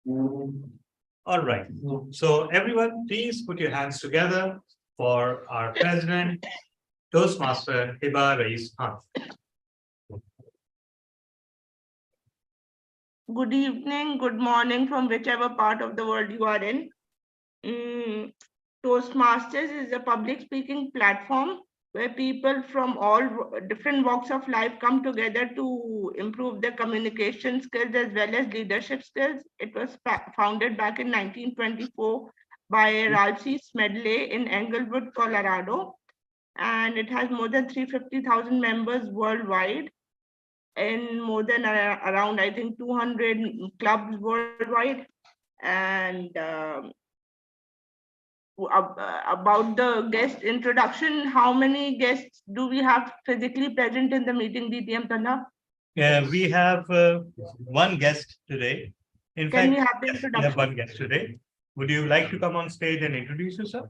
All right. So everyone, please put your hands together for our president, Toastmaster Hiba Rais Khan. Good evening, good morning from whichever part of the world you are in. Toastmasters is a public speaking platform where people from all different walks of life come together to improve their communication skills as well as leadership skills. It was founded back in 1924 by Ralph C. Smedley in Englewood, Colorado, and it has more than 350,000 members worldwide in more than around, I think, 200 clubs worldwide. And about the guest introduction, how many guests do we have physically present in the meeting, DTM Tanda? We have one guest today. In Can fact, we have the yes, we introduction? have one guest today. Would you like to come on stage and introduce yourself?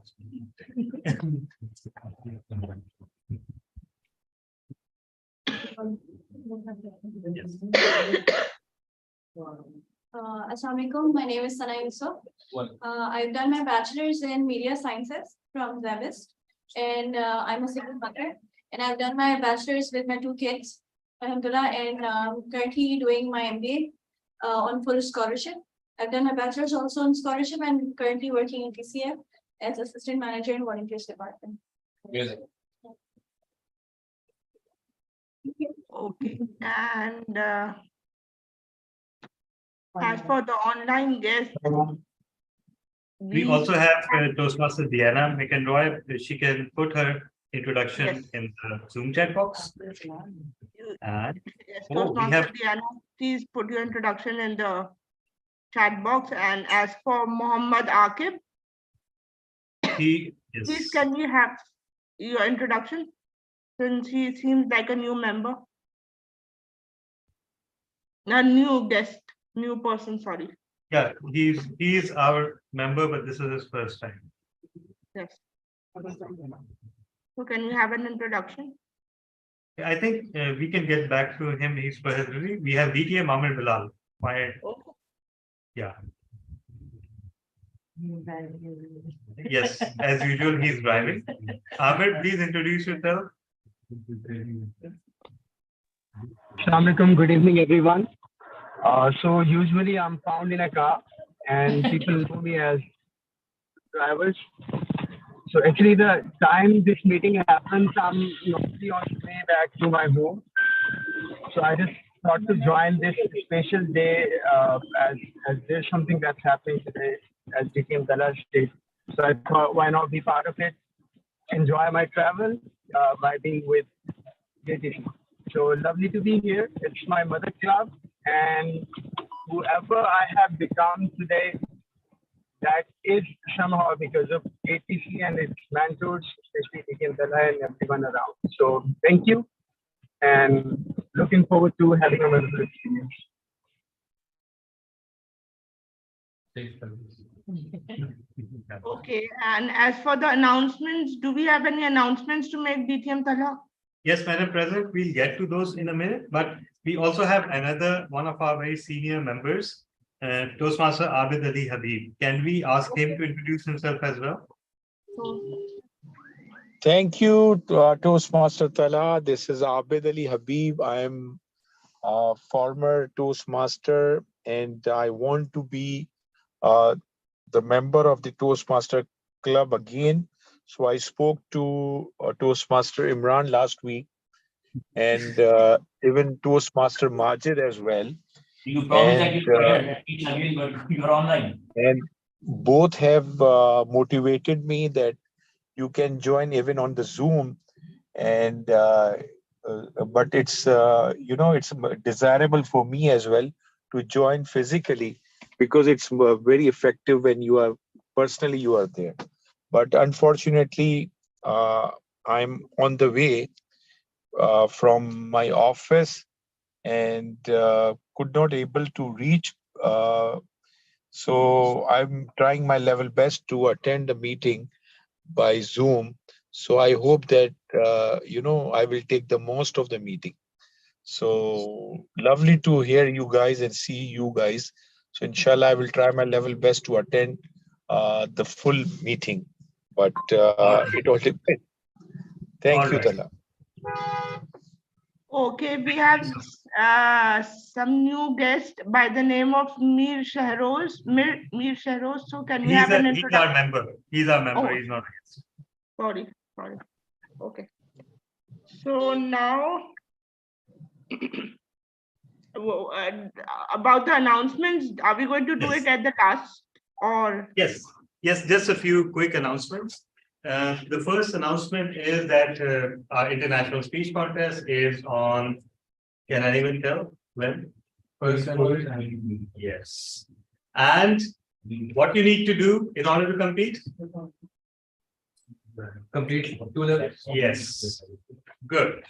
Assalamualaikum. My name is Sana Yusuf. I've done my bachelor's in media sciences from Zabist, and I'm a single mother. And I've done my bachelor's with my two kids, Alhamdulillah, and currently doing my MBA on full scholarship. I've done my bachelor's also on scholarship and currently working in TCF as assistant manager in volunteers department. Okay, and as for the online guests, we also have Toastmaster Diana McEnroy. She can put her introduction in the Zoom chat box. And yes, we have Diana, please put your introduction in the chat box. And as for Muhammad Akib, he is. Please can we have your introduction, since he seems like a new member, a new guest, new person, sorry. Yeah, he's our member, but this is his first time. Yes. So can we have an introduction? I think we can get back to him. He's presently. We have DTM Amir Bilal. Yeah. Yes, as usual, he's driving. Amir, please introduce yourself. Assalamualaikum, good evening, everyone. So usually I'm found in a car and people know me as drivers. So actually the time this meeting happens, I'm normally on the way back to my home. So I just thought to join this special day as there's something that's happening today as DTM Dala State. So I thought, why not be part of it, enjoy my travel by being with DTM. So lovely to be here. It's my mother club, and whoever I have become today, that is somehow because of ATC and its mentors, especially DTM Dala and everyone around. So thank you, and looking forward to having a wonderful experience. Okay, and as for the announcements, do we have any announcements to make, DTM Tala? Yes, Madam President, we'll get to those in a minute, but we also have another one of our very senior members, Toastmaster Abid Ali Habib. Can we ask him to introduce himself as well? Thank you, Toastmaster Tala. This is Abid Ali Habib. I am a former Toastmaster, and I want to be the member of the Toastmaster Club again. So I spoke to Toastmaster Imran last week, and even Toastmaster Majid as well. You promised that you teach again, but you're online. And both have motivated me that you can join even on the Zoom, and but it's it's desirable for me as well to join physically, because it's very effective when you are personally you are there. But unfortunately, I'm on the way from my office and could not able to reach. So I'm trying my level best to attend the meeting by Zoom. So I hope that, I will take the most of the meeting. So lovely to hear you guys and see you guys. So inshallah, I will try my level best to attend the full meeting. But it all depends. Thank you, All right. Tala. Okay, we have some new guest by the name of Mir Shahroz. Mir Shahroz. So can we have an He's introduction? our member. He's our member. Oh. He's not a guest. Sorry. Okay. So now about the announcements, are we going to do Yes. it at the last or? Yes, just a few quick announcements. The first announcement is that our international speech contest is on, can anyone tell when? Yes. And what you need to do in order to compete? Complete to the. Yes. Good.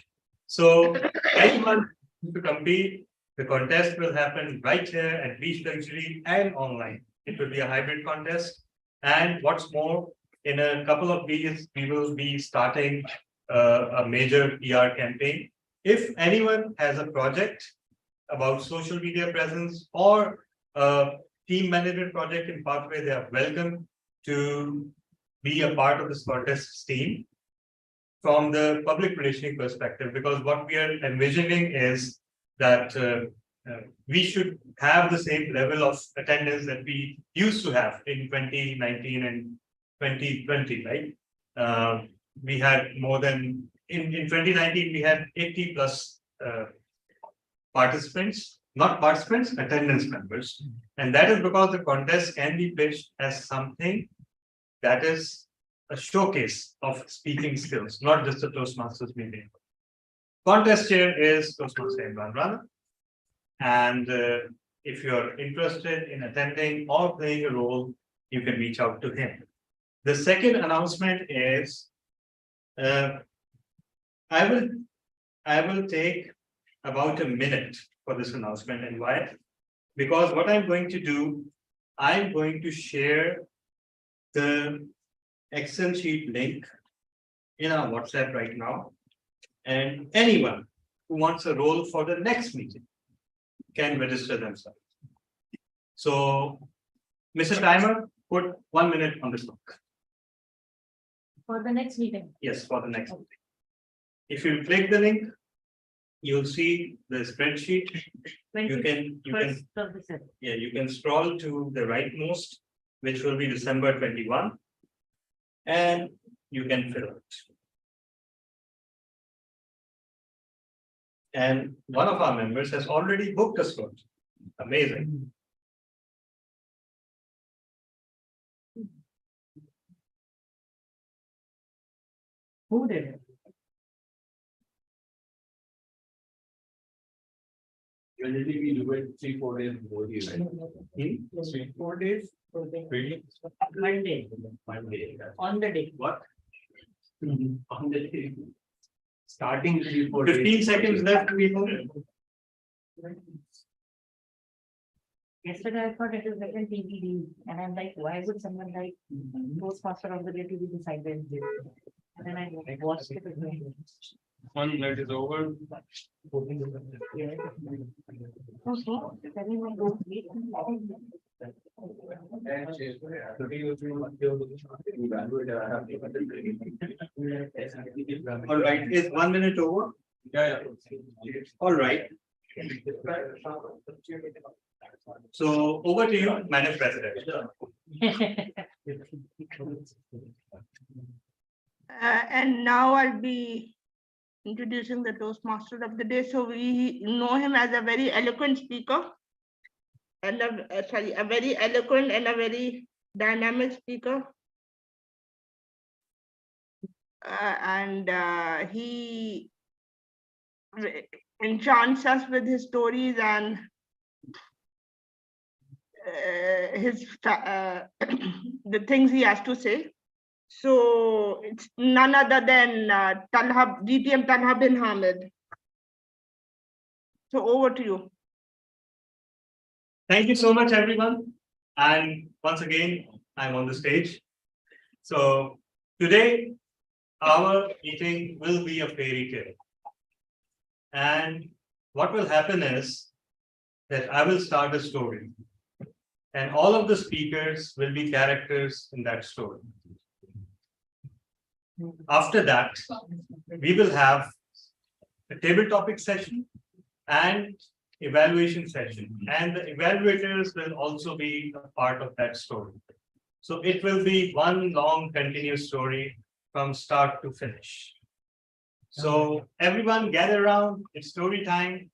So anyone to compete, the contest will happen right here at Beach Luxury and online. It will be a hybrid contest. And what's more, in a couple of weeks, we will be starting a major PR campaign. If anyone has a project about social media presence or a team management project in Pathway, they are welcome to be a part of this contest team from the public relations perspective, because what we are envisioning is that we should have the same level of attendance that we used to have in 2019 and 2020, right? We had more than, in 2019, we had 80 plus participants, not participants, attendance members. And that is because the contest can be pitched as something that is a showcase of speaking skills, not just a Toastmasters meeting. Contest chair is Toastmaster Imran Rana. And if you're interested in attending or playing a role, you can reach out to him. The second announcement is I will take about a minute for this announcement. And why? Because what I'm going to do, I'm going to share the Excel sheet link in our WhatsApp right now. And anyone who wants a role for the next meeting can register themselves. So, Mr. Timer, put 1 minute on the clock. For the next meeting. Yes, for the next meeting. If you click the link, you'll see the spreadsheet. You can scroll to the rightmost, which will be December 21, and you can fill it. And one of our members has already booked a slot. Amazing. Who did it? Usually we do it 3-4 days before the event. 3-4 days? Really? 1 day. 1 day. On the day. What? On the day. Starting 3-4 days. 15 seconds left, people. Yesterday, I thought it was like a TBD, and I'm like, why would someone like Toastmaster of the day to be decided this? And then I watched it again. 1 minute is over. Yeah. Okay, everyone goes wait. All right, is 1 minute over? Yeah. All right. So over to you, Madam President. And now I'll be introducing the Toastmaster of the day. So we know him as a very eloquent speaker and a very eloquent and a very dynamic speaker. He enchants us with his stories and the things he has to say. So it's none other than DTM Talha bin Hamid. So over to you. Thank you so much, everyone. And once again, I'm on the stage. So today, our meeting will be a fairy tale. And what will happen is that I will start a story. And all of the speakers will be characters in that story. After that, we will have a table topic session and evaluation session. And the evaluators will also be a part of that story. So it will be one long continuous story from start to finish. So everyone gather around, it's story time.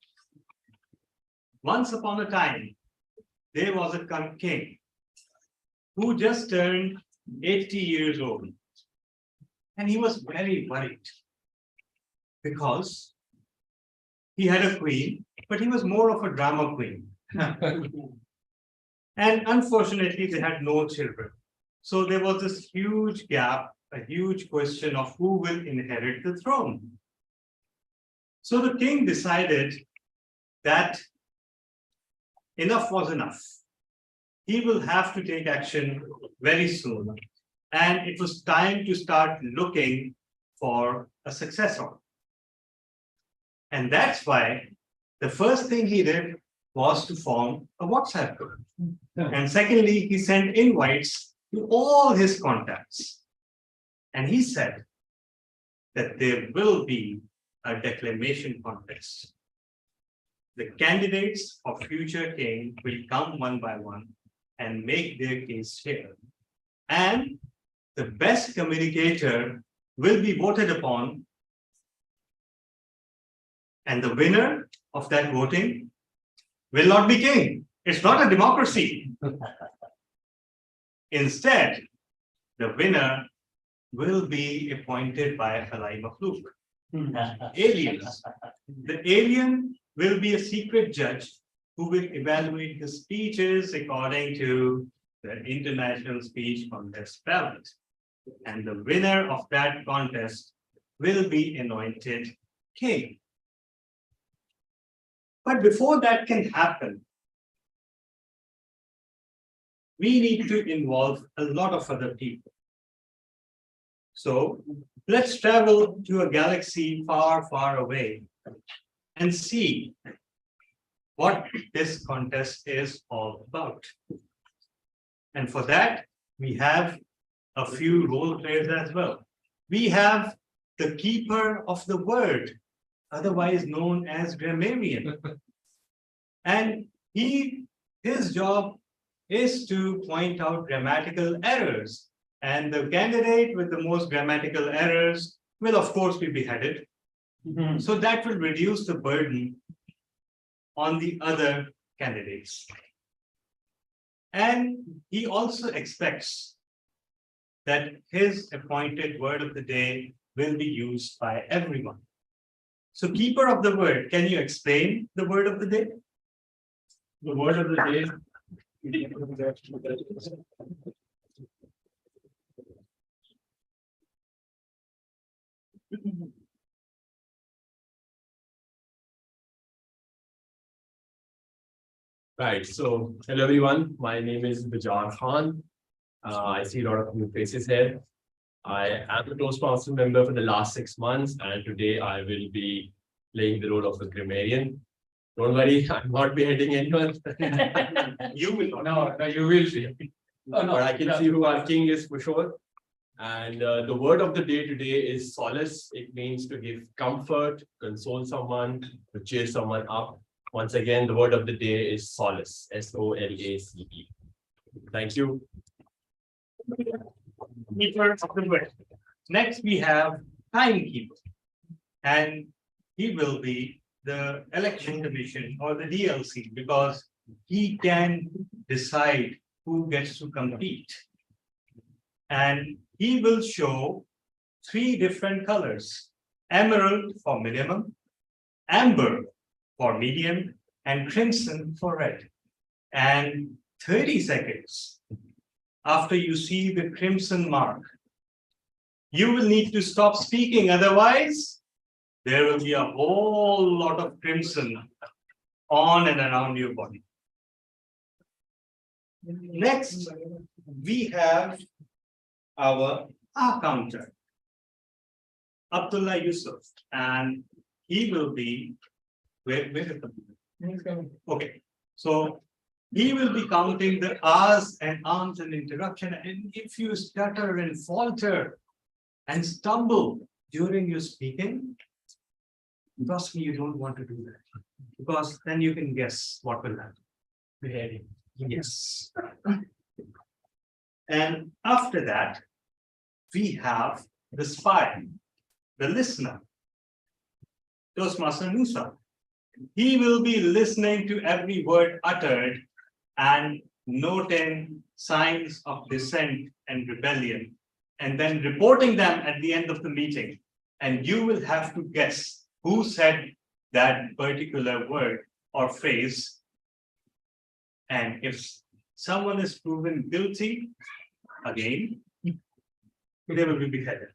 Once upon a time, there was a king who just turned 80 years old. And he was very worried because he had a queen, but he was more of a drama queen. And unfortunately, they had no children. So there was this huge gap, a huge question of who will inherit the throne. So the king decided that enough was enough. He will have to take action very soon. And it was time to start looking for a successor. And that's why the first thing he did was to form a WhatsApp group. And secondly, he sent invites to all his contacts. And he said that there will be a declamation contest. The candidates of future king will come one by one and make their case here. And the best communicator will be voted upon. And the winner of that voting will not be king. It's not a democracy. Instead, the winner will be appointed by Khalai Makhluk. Aliens. The alien will be a secret judge who will evaluate the speeches according to the International Speech Contest ballot. And the winner of that contest will be anointed king. But before that can happen, we need to involve a lot of other people. So let's travel to a galaxy far, far away and see what this contest is all about. And for that, we have a few role players as well. We have the keeper of the word, otherwise known as grammarian. And his job is to point out grammatical errors. And the candidate with the most grammatical errors will, of course, be beheaded. So that will reduce the burden on the other candidates. And he also expects that his appointed word of the day will be used by everyone. So, keeper of the word, can you explain the word of the day? The word of the day. Right. So, hello everyone. My name is Bajar Khan. I see a lot of new faces here. I am a Toastmasters member for the last 6 months, and today I will be playing the role of a grammarian. Don't worry, I'm not beheading anyone. You will not. No, you will see. No, But I can see who our king is for sure. And the word of the day today is solace. It means to give comfort, console someone, to cheer someone up. Once again, the word of the day is solace. S-O-L-A-C-E. Thank you. Keeper of the word. Next, we have timekeeper. And he will be the election commission or the DLC because he can decide who gets to compete. And he will show 3 different colors: emerald for minimum, amber for medium, and crimson for red. And 30 seconds after you see the crimson mark, you will need to stop speaking. Otherwise, there will be a whole lot of crimson on and around your body. Next, we have our counter, Abdullah Yusuf, and he will be where is the okay. So He will be counting the R's and arms and interruption. And if you stutter and falter and stumble during your speaking, trust me, you don't want to do that. Because then you can guess what will happen. Beheading. Yes. And after that, we have the spy, the listener, Toastmaster Musa. He will be listening to every word uttered and noting signs of dissent and rebellion, and then reporting them at the end of the meeting. And you will have to guess who said that particular word or phrase. And if someone is proven guilty, again, they will be beheaded.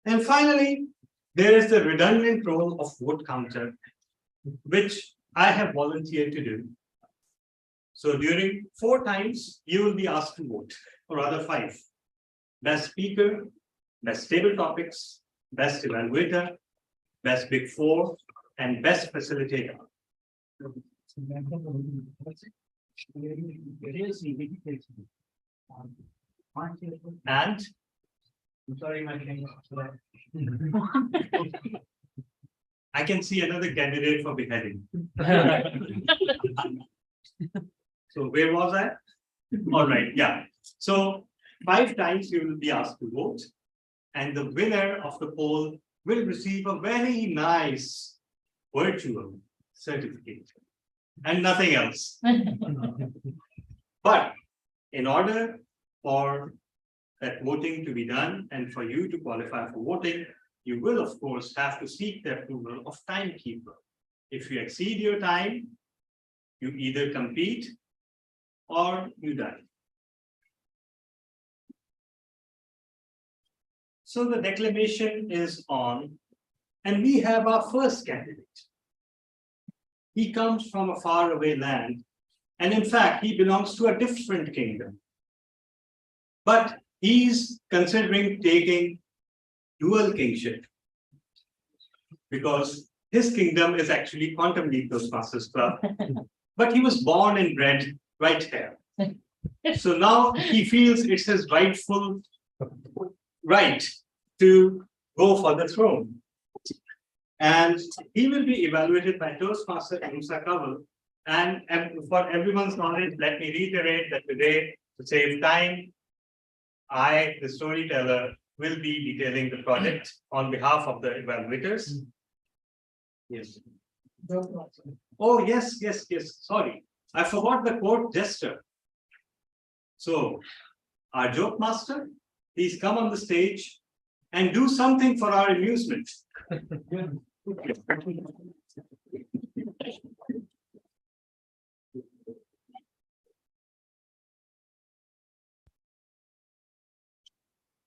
And finally, there is the redundant role of vote counter, which I have volunteered to do. So during 4 times, you will be asked to vote, or rather 5. Best speaker, best table topics, best evaluator, best big 4, and best facilitator. And I'm sorry, my I can see another candidate for beheading. So where was I? All right, yeah. So 5 times you will be asked to vote, and the winner of the poll will receive a very nice virtual certificate and nothing else. But in order for that voting to be done and for you to qualify for voting, you will of course have to seek the approval of timekeeper. If you exceed your time, you either compete or you die. So the declamation is on, and we have our first candidate. He comes from a faraway land, and in fact, he belongs to a different kingdom. But he's considering taking dual kingship because his kingdom is actually Quantum Leap Toastmasters Club, but he was born and bred right here. So now he feels it's his rightful right to go for the throne. And he will be evaluated by Toastmaster Musa Kaval. And for everyone's knowledge, let me reiterate that today, to save time, I, the storyteller, will be detailing the project on behalf of the evaluators. Yes. Oh, yes. Sorry. I forgot the court jester. So, our joke master, please come on the stage and do something for our amusement.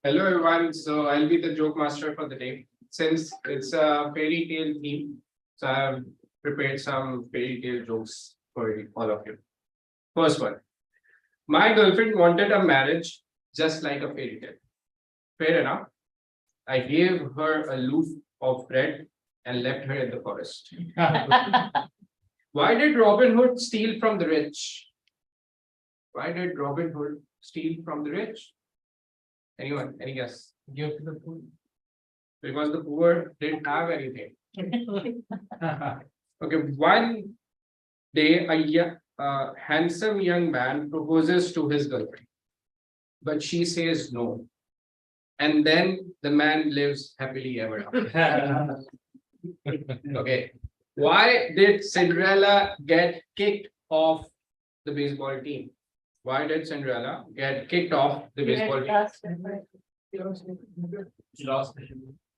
Hello everyone, so I'll be the joke master for the day. Since it's a fairy tale theme, so I've prepared some fairy tale jokes for all of you. First one. My girlfriend wanted a marriage just like a fairy tale. Fair enough. I gave her a loaf of bread and left her in the forest. Why did Robin Hood steal from the rich? Why did Robin Hood steal from the rich? Anyone? Any guess? Give to the poor. Because the poor didn't have anything. Okay, one day a handsome young man proposes to his girlfriend, but she says no. And then the man lives happily ever after. Okay. Why did Cinderella get kicked off the baseball team? Why did Cinderella get kicked off the baseball team? She lost.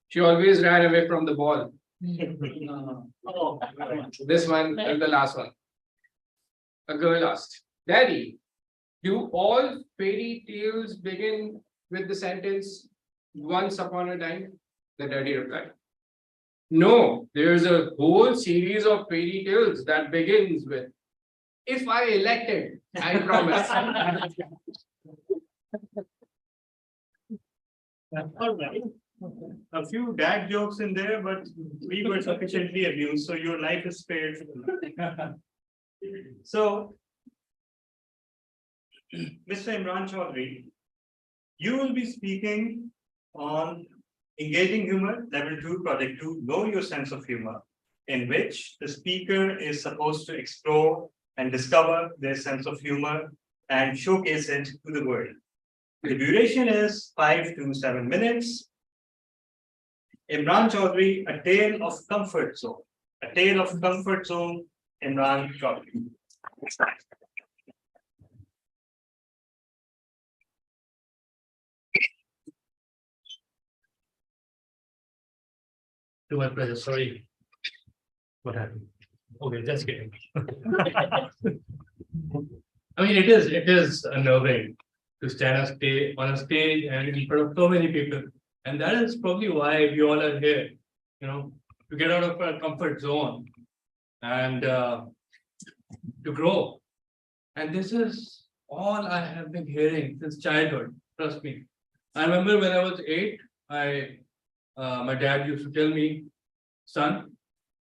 She always ran away from the ball. This one is the last one. A girl asked, Daddy, do all fairy tales begin with the sentence, once upon a time? The daddy replied, no, there's a whole series of fairy tales that begins with, if I elected, I promise. All right. A few dad jokes in there, but we were sufficiently abused, so your life is spared. So, Mr. Imran Chaudhary, you will be speaking on engaging humor, level 2, project 2, know your sense of humor, in which the speaker is supposed to explore and discover their sense of humor and showcase it to the world. The duration is 5 to 7 minutes. Imran Chaudhary, a tale of comfort zone. A tale of comfort zone, Imran Chaudhary. To my pleasure, sorry. What happened? Okay, just kidding. I mean, it is unnerving to stand on a stage and in front of so many people. And that is probably why we all are here, to get out of our comfort zone and to grow. And this is all I have been hearing since childhood, trust me. I remember when I was 8, my dad used to tell me, son,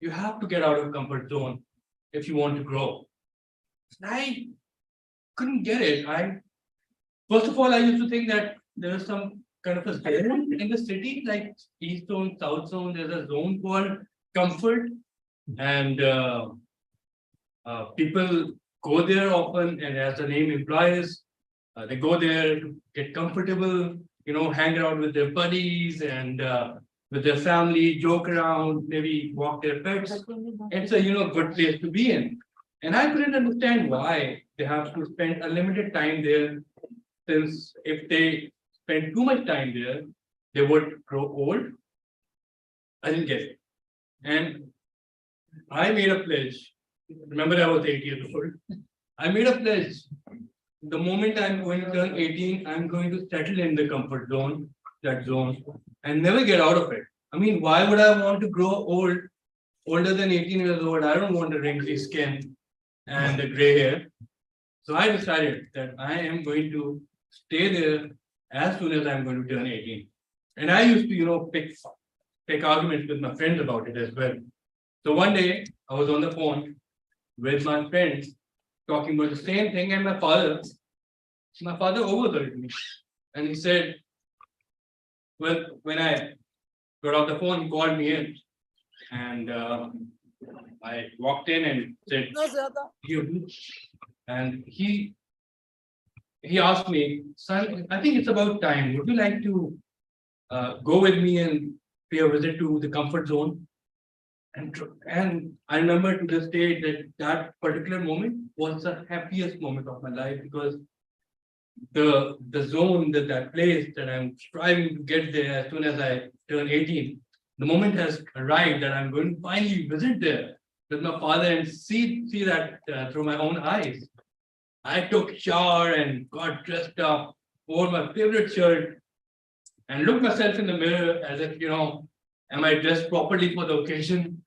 you have to get out of comfort zone if you want to grow. I couldn't get it. First of all, I used to think that there was some kind of a zone in the city, like East Zone, South Zone. There's a zone called comfort, and people go there often, and as the name implies, they go there to get comfortable, hang around with their buddies and with their family, joke around, maybe walk their pets. It's a good place to be in. And I couldn't understand why they have to spend unlimited time there, since if they spend too much time there, they would grow old. I didn't get it. And I made a pledge. Remember, I was 8 years old. I made a pledge. The moment I'm going to turn 18, I'm going to settle in the comfort zone, that zone, and never get out of it. I mean, why would I want to grow older than 18 years old? I don't want a wrinkly skin and a gray hair. So I decided that I am going to stay there as soon as I'm going to turn 18. And I used to, pick arguments with my friends about it as well. So one day I was on the phone with my friends talking about the same thing, and my father overheard me. And he said, well, when I got off the phone, he called me in. And I walked in and said, you. And he asked me, son, I think it's about time. Would you like to go with me and pay a visit to the comfort zone? And I remember to this day that particular moment was the happiest moment of my life, because the zone, that place that I'm striving to get there as soon as I turn 18, the moment has arrived that I'm going to finally visit there with my father and see that through my own eyes. I took shower and got dressed up, wore my favorite shirt, and looked myself in the mirror as if, am I dressed properly for the occasion?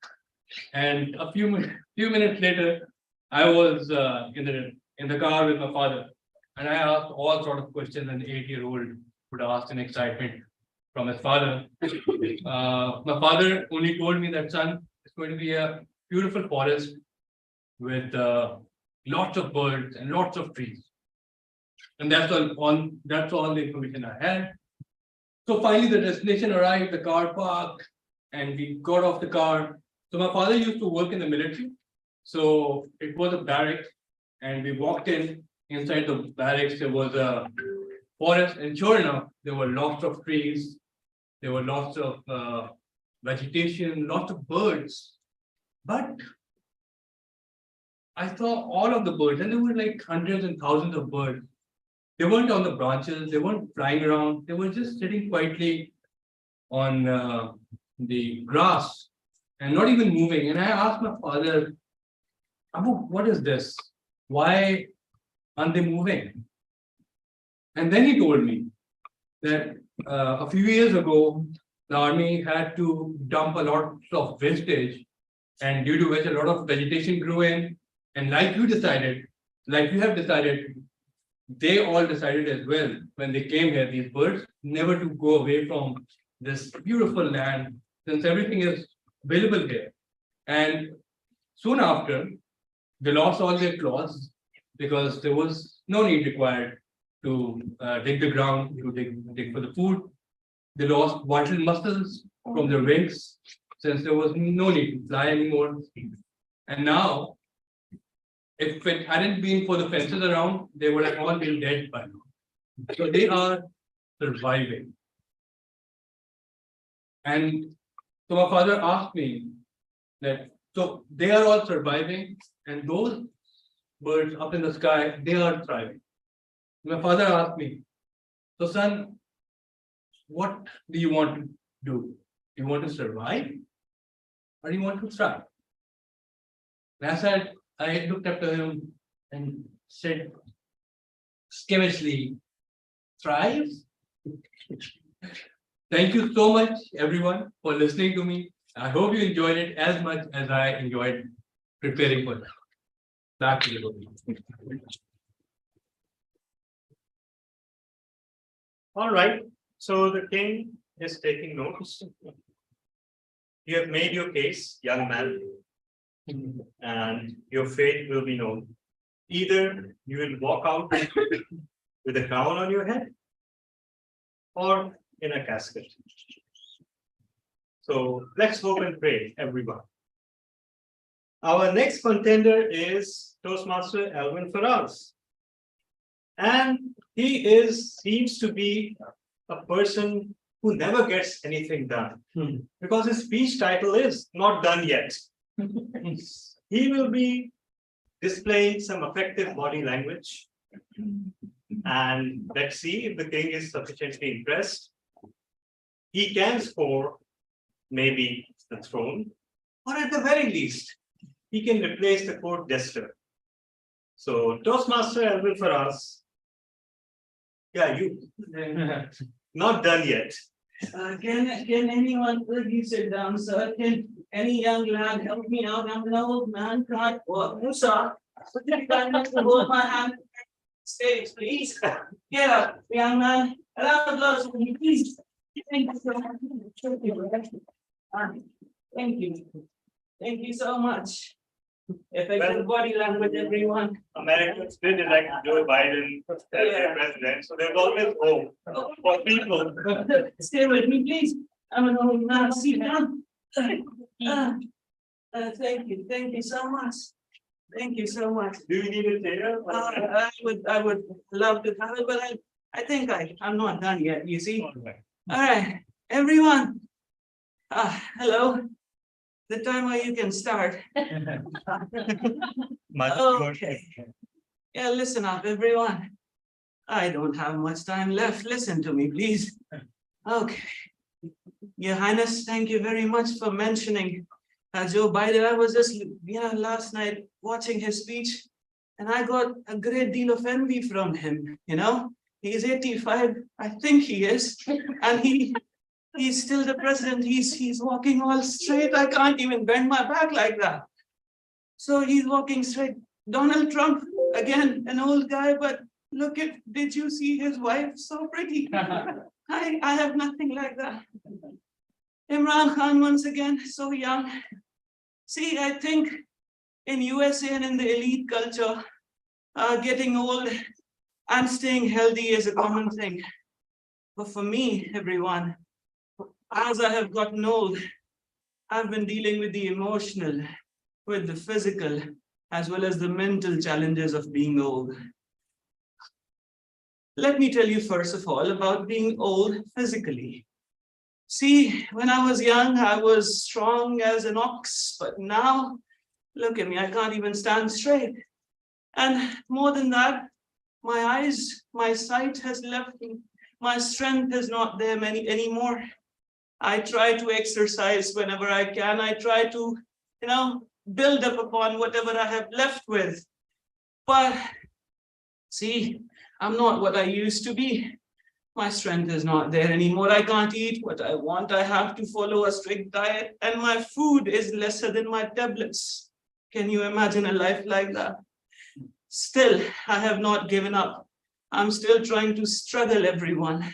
And a few minutes later, I was in the car with my father, and I asked all sort of questions an 8-year-old would ask in excitement from his father. My father only told me that, son, it's going to be a beautiful forest with lots of birds and lots of trees. And that's all the information I had. So finally the destination arrived, the car parked, and we got off the car. So my father used to work in the military. So it was a barracks, and we walked in. Inside the barracks, there was a forest, and sure enough, there were lots of trees. There were lots of vegetation, lots of birds. But I saw all of the birds, and there were like hundreds and thousands of birds. They weren't on the branches, they weren't flying around, they were just sitting quietly on the grass and not even moving. And I asked my father, Abu, what is this? Why aren't they moving? And then he told me that a few years ago, the army had to dump a lot of wastage, and due to which a lot of vegetation grew in. And like you have decided, they all decided as well when they came here, these birds, never to go away from this beautiful land, since everything is available here. And soon after, They lost all their claws because there was no need required to dig the ground, to dig for the food. They lost vital muscles from their wings since there was no need to fly anymore. And now, if it hadn't been for the fences around, they would have all been dead by now. So they are surviving. And so my father asked me that, so they are all surviving, and those birds up in the sky, they are thriving. My father asked me, so son, what do you want to do? Do you want to survive or do you want to thrive? And I looked up to him and said, skivishly, thrive? Thank you so much, everyone, for listening to me. I hope you enjoyed it as much as I enjoyed preparing for it. Back to you. All right, so the king is taking notes. You have made your case, young man, and your fate will be known. Either you will walk out with a crown on your head or in a casket. So let's hope and pray, everyone. Our next contender is Toastmaster Alvin Faraz. And he seems to be a person who never gets anything done because his speech title is not done yet. He will be displaying some effective body language. And let's see if the king is sufficiently impressed. He can score maybe the throne, or at the very least, he can replace the court jester. So Toastmaster Alvin Faraz. Yeah, you. Not done yet. Can anyone please sit down, sir? Can any young lad help me out? I'm an old man, can't walk. Musa, would you be kind enough to hold my hand? Stage, please. Get up, young man. A round of applause for me, please. Thank you so much. Thank you. Thank you so much. Effective body language, everyone. Americans did elect Joe Biden as their president, so there's always hope for people. Stay with me, please. I'm an old man. Sit down. Thank you so much. Thank you so much. Do you need a chair? I would love to have it, but I think I'm not done yet. You see. All right, everyone. Hello. The time where you can start. Okay. Yeah, listen up, everyone. I don't have much time left. Listen to me, please. Okay. Your Highness, thank you very much for mentioning Joe Biden. I was just, last night watching his speech, and I got a great deal of envy from him. He's 85, I think he is, and he's still the president. He's walking all straight. I can't even bend my back like that. So he's walking straight. Donald Trump, again, an old guy, but did you see his wife? So pretty. I have nothing like that. Imran Khan, once again, so young. See, I think in USA and in the elite culture, getting old and staying healthy is a common thing. But for me, everyone, as I have gotten old, I've been dealing with the emotional, with the physical, as well as the mental challenges of being old. Let me tell you first of all about being old physically. See, when I was young, I was strong as an ox, but now, look at me, I can't even stand straight. And more than that, my eyes, my sight has left me. My strength is not there anymore. I try to exercise whenever I can. I try to, build up upon whatever I have left with. But see, I'm not what I used to be. My strength is not there anymore. I can't eat what I want. I have to follow a strict diet, and my food is lesser than my tablets. Can you imagine a life like that? Still, I have not given up. I'm still trying to struggle, everyone.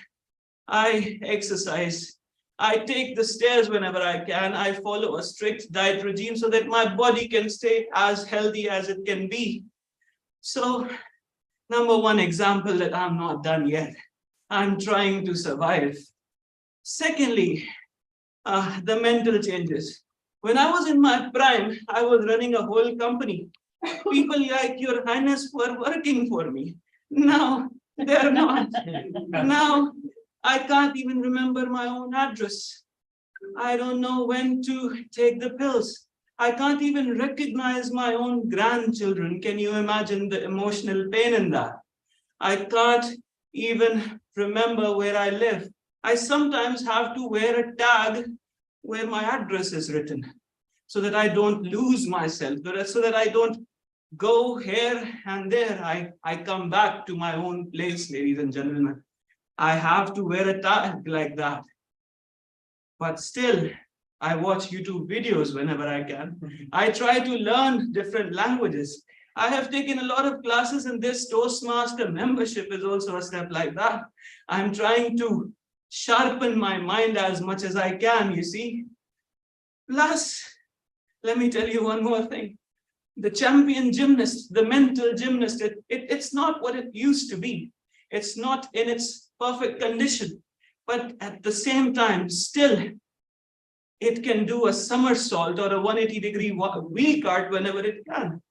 I exercise. I take the stairs whenever I can. I follow a strict diet regime so that my body can stay as healthy as it can be. So, number one example that I'm not done yet. I'm trying to survive. Secondly, the mental changes. When I was in my prime, I was running a whole company. People like Your Highness were working for me. Now, they're not. Now, I can't even remember my own address. I don't know when to take the pills. I can't even recognize my own grandchildren. Can you imagine the emotional pain in that? I can't even remember where I live. I sometimes have to wear a tag where my address is written so that I don't lose myself, so that I don't go here and there. I come back to my own place, ladies and gentlemen. I have to wear a tag like that. But still, I watch YouTube videos whenever I can. I try to learn different languages. I have taken a lot of classes, and this Toastmaster membership is also a step like that. I'm trying to sharpen my mind as much as I can, you see. Plus, let me tell you one more thing. The champion gymnast, the mental gymnast, it's not what it used to be. It's not in its perfect condition. But at the same time, still, it can do a somersault or a 180-degree wheel cart whenever it can.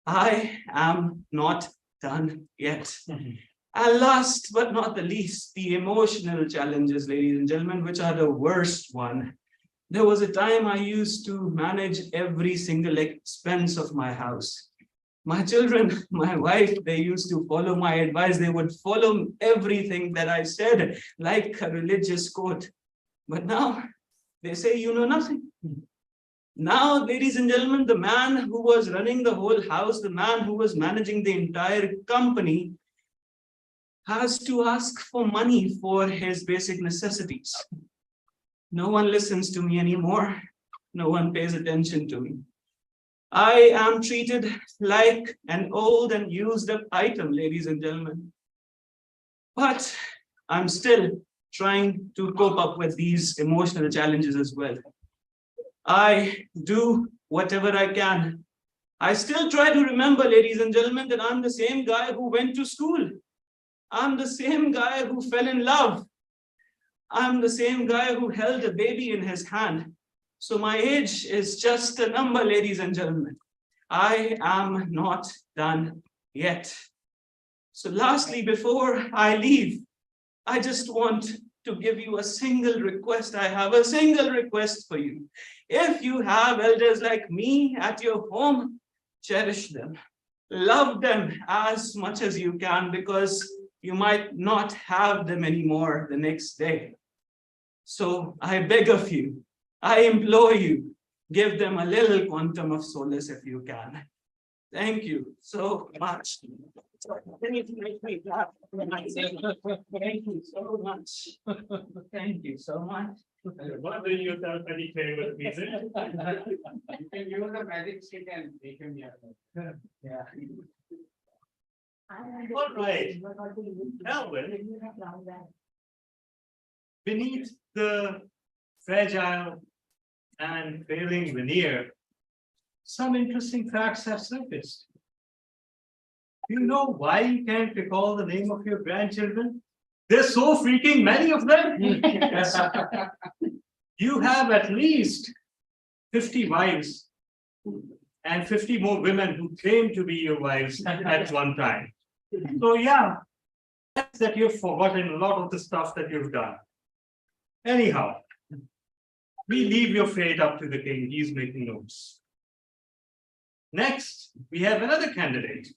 I am not done yet. And last but not the least, the emotional challenges, ladies and gentlemen, which are the worst one. There was a time I used to manage every single expense of my house. My children, my wife, they used to follow my advice. They would follow everything that I said, like a religious quote. But now they say, you know nothing. Now, ladies and gentlemen, the man who was running the whole house, the man who was managing the entire company, has to ask for money for his basic necessities. No one listens to me anymore. No one pays attention to me. I am treated like an old and used up item, ladies and gentlemen. But I'm still trying to cope up with these emotional challenges as well. I do whatever I can. I still try to remember, ladies and gentlemen, that I'm the same guy who went to school. I'm the same guy who fell in love. I'm the same guy who held a baby in his hand. So my age is just a number, ladies and gentlemen. I am not done yet. So lastly, before I leave, I just want to give you a single request. I have a single request for you. If you have elders like me at your home, cherish them. Love them as much as you can, because you might not have them anymore the next day. So I beg of you, I implore you, give them a little quantum of solace if you can. Thank you so much. Can you make me laugh? Thank you so much. Thank you so much. What will you tell any favorite music? You can use the magic stick and make him hear. Yeah. All right. Melvin, beneath the fragile and failing veneer, some interesting facts have surfaced. Do you know why you can't recall the name of your grandchildren? There's so freaking many of them. You have at least 50 wives and 50 more women who claim to be your wives at one time. So yeah, that's that you've forgotten a lot of the stuff that you've done. Anyhow, we leave your fate up to the king. He's making notes. Next, we have another candidate.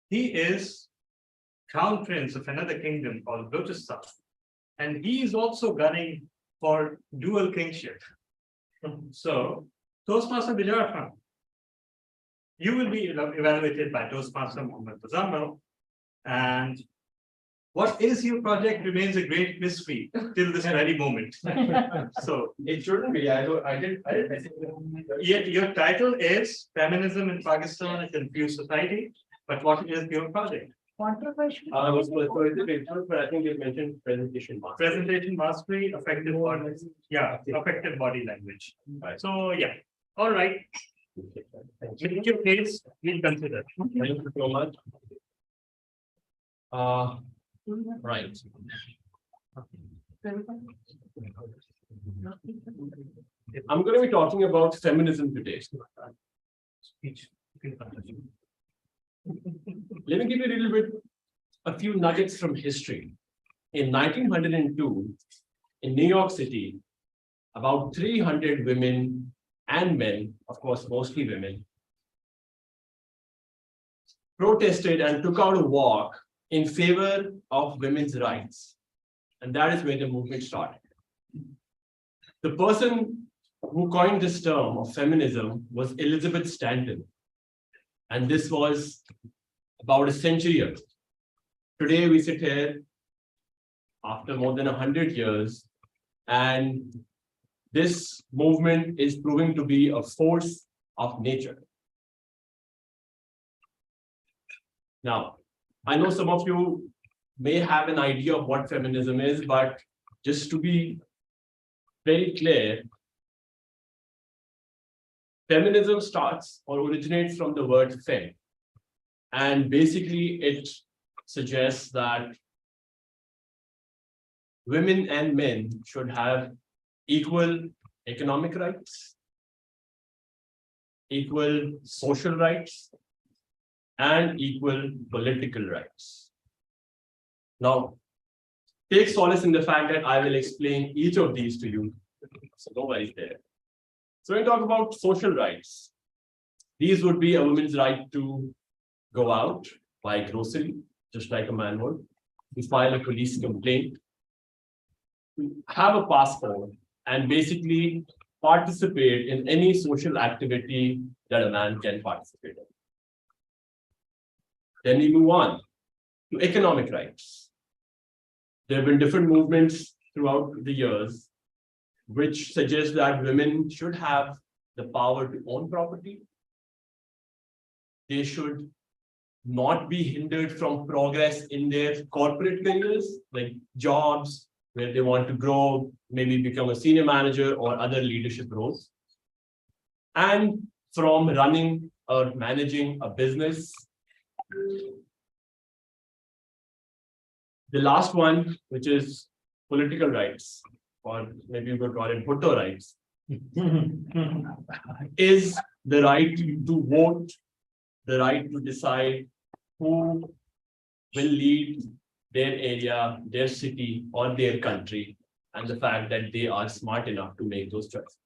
He is Crown Prince of another kingdom called Lotus, and he is also gunning for dual kingship. So, Toastmaster Bijar Khan, you will be evaluated by Toastmaster Mohammed Muzammil, and what is your project remains a great mystery till this very moment. So It shouldn't be. I think. your title is Feminism in Pakistan, a Confused Society. But what is your project? Controversial. I was sorry to interrupt, but I think you mentioned presentation mastery. Presentation mastery, effective body, yeah, effective body language. Right. So, yeah, all right. Thank you. Make your case, we'll consider. Thank you so much. Right. I'm going to be talking about feminism today. Speech. You can continue. Let me give you a little bit, a few nuggets from history. In 1902, in New York City, about 300 women and men, of course, mostly women, protested and took out a walk in favor of women's rights. And that is where the movement started. The person who coined this term of feminism was Elizabeth Stanton. And this was about a century ago. Today we sit here after more than 100 years, and this movement is proving to be a force of nature. Now, I know some of you may have an idea of what feminism is, but just to be very clear, feminism starts or originates from the word fem. And basically it suggests that women and men should have equal economic rights, equal social rights, and equal political rights. Now, take solace in the fact that I will explain each of these to you, so no worries there. So when we talk about social rights, these would be a woman's right to go out, buy grocery, just like a man would, to file a police complaint, to have a passport, and basically participate in any social activity that a man can participate in. Then we move on to economic rights. There have been different movements throughout the years which suggest that women should have the power to own property. They should not be hindered from progress in their corporate careers, like jobs where they want to grow, maybe become a senior manager or other leadership roles. And from running or managing a business. The last one, which is political rights, or maybe you could call it Bhutto rights, is the right to vote, the right to decide who will lead their area, their city, or their country, and the fact that they are smart enough to make those choices.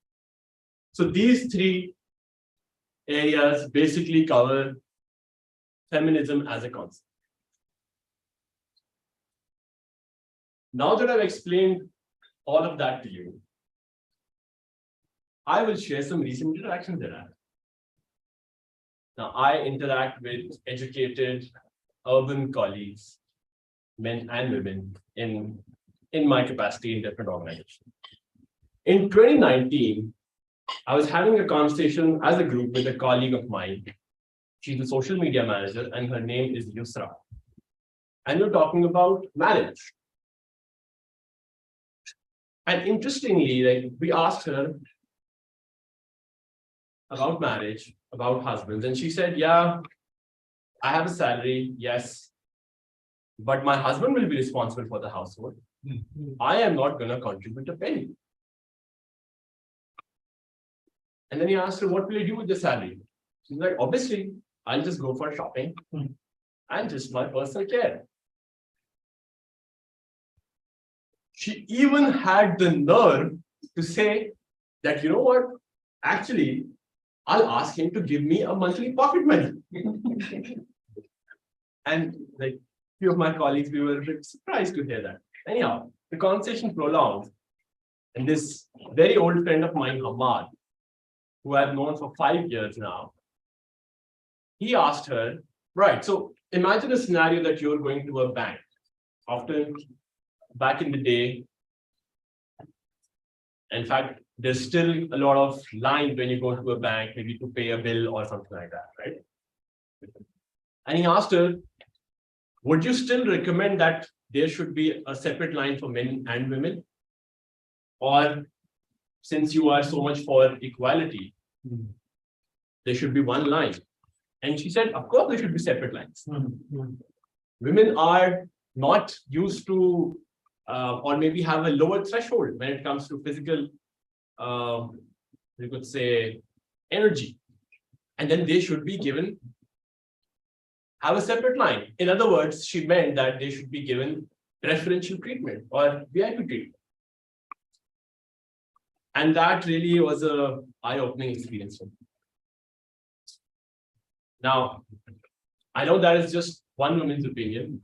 So these three areas basically cover feminism as a concept. Now that I've explained all of that to you, I will share some recent interactions that I have. Now, I interact with educated urban colleagues, men and women, in my capacity in different organizations. In 2019, I was having a conversation as a group with a colleague of mine. She's a social media manager, and her name is Yusra. And we're talking about marriage. And interestingly, like, we asked her about marriage, about husbands, and she said, yeah, I have a salary, yes, but my husband will be responsible for the household. I am not going to contribute a penny. And then he asked her, what will you do with the salary? She's like, obviously, I'll just go for shopping and just my personal care. She even had the nerve to say that, you know what, actually, I'll ask him to give me a monthly pocket money. And like few of my colleagues, we were a bit surprised to hear that. Anyhow, the conversation prolonged. And this very old friend of mine, Ahmad, who I've known for 5 years now, he asked her, right, so imagine a scenario that you're going to a bank. Often back in the day, in fact, there's still a lot of lines when you go to a bank, maybe to pay a bill or something like that, right? And he asked her, would you still recommend that there should be a separate line for men and women? Or since you are so much for equality, there should be one line? And she said, of course, there should be separate lines. Women are not used to, or maybe have a lower threshold when it comes to physical, you could say, energy. And then they should be given, have a separate line. In other words, she meant that they should be given preferential treatment or VIP treatment. And that really was a eye-opening experience for me. Now, I know that is just one woman's opinion,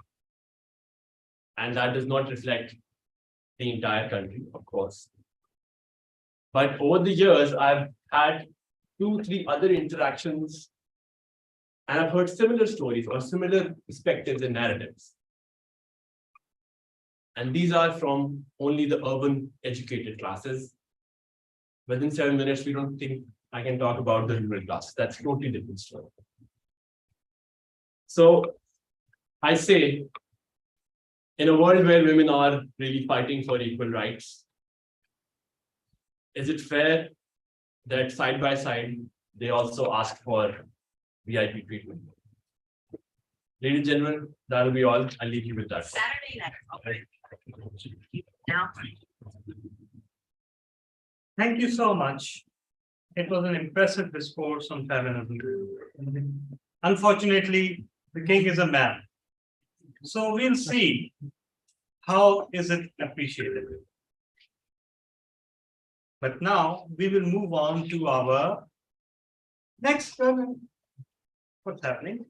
and that does not reflect the entire country, of course. But over the years, I've had 2-3 other interactions, and I've heard similar stories or similar perspectives and narratives. And these are from only the urban educated classes. Within 7 minutes, we don't think I can talk about the rural class. That's a totally different story. So I say, in a world where women are really fighting for equal rights, is it fair that side by side, they also ask for VIP treatment? Ladies and gentlemen, that'll be all. I'll leave you with that. Saturday night. Okay. Thank you so much. It was an impressive discourse on feminism. Unfortunately, the king is a man. So we'll see how is it appreciated. But now we will move on to our next woman. What's happening?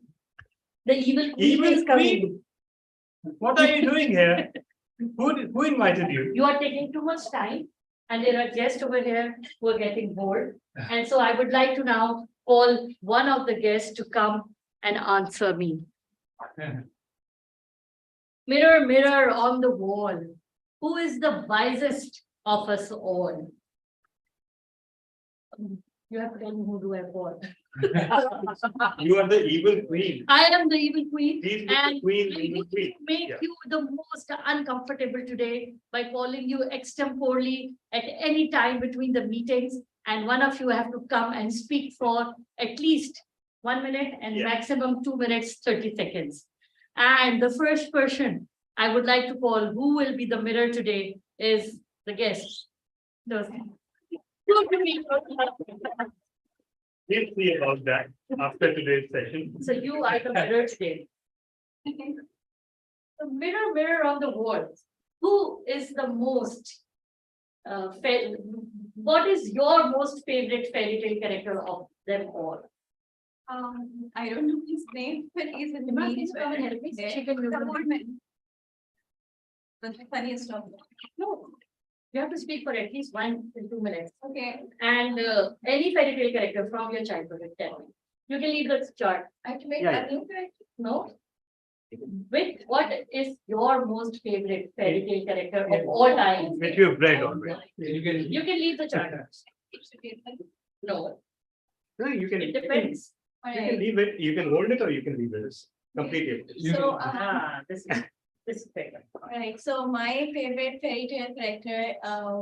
The evil queen is coming. What are you doing here? Who invited you? You are taking too much time, and there are guests over here who are getting bored. And so I would like to now call one of the guests to come and answer me. Mirror, mirror on the wall, who is the wisest of us all? You have to tell me who do I call. You are the evil queen. I am the evil queen, He's the and queen, I'm evil going queen. to make Yeah. you the most uncomfortable today by calling you extemporally at any time between the meetings, and one of you have to come and speak for at least 1 minute and Yeah. maximum 2 minutes, 30 seconds. And the first person I would like to call, who will be the mirror today, is the guest. No. We'll see about that after today's session. So you are the mirror today. The mirror, mirror on the wall, who is the most, what is your most favorite fairy tale character of them all? I don't know his name, but he's in the Come media. and help me. She can use the- The funniest of them. No, you have to speak for at least 1 to 2 minutes. Okay, And any fairy tale character from your childhood, tell me. You can leave the chart. I have to make Yeah, a new character. No? What is your most favorite fairy tale character of all time? Which you've read already. You can leave the chart. No, No, you can. it depends. You can leave it, you can hold it or you can leave it. It's completely. So, This is better. right, so my favorite fairy tale character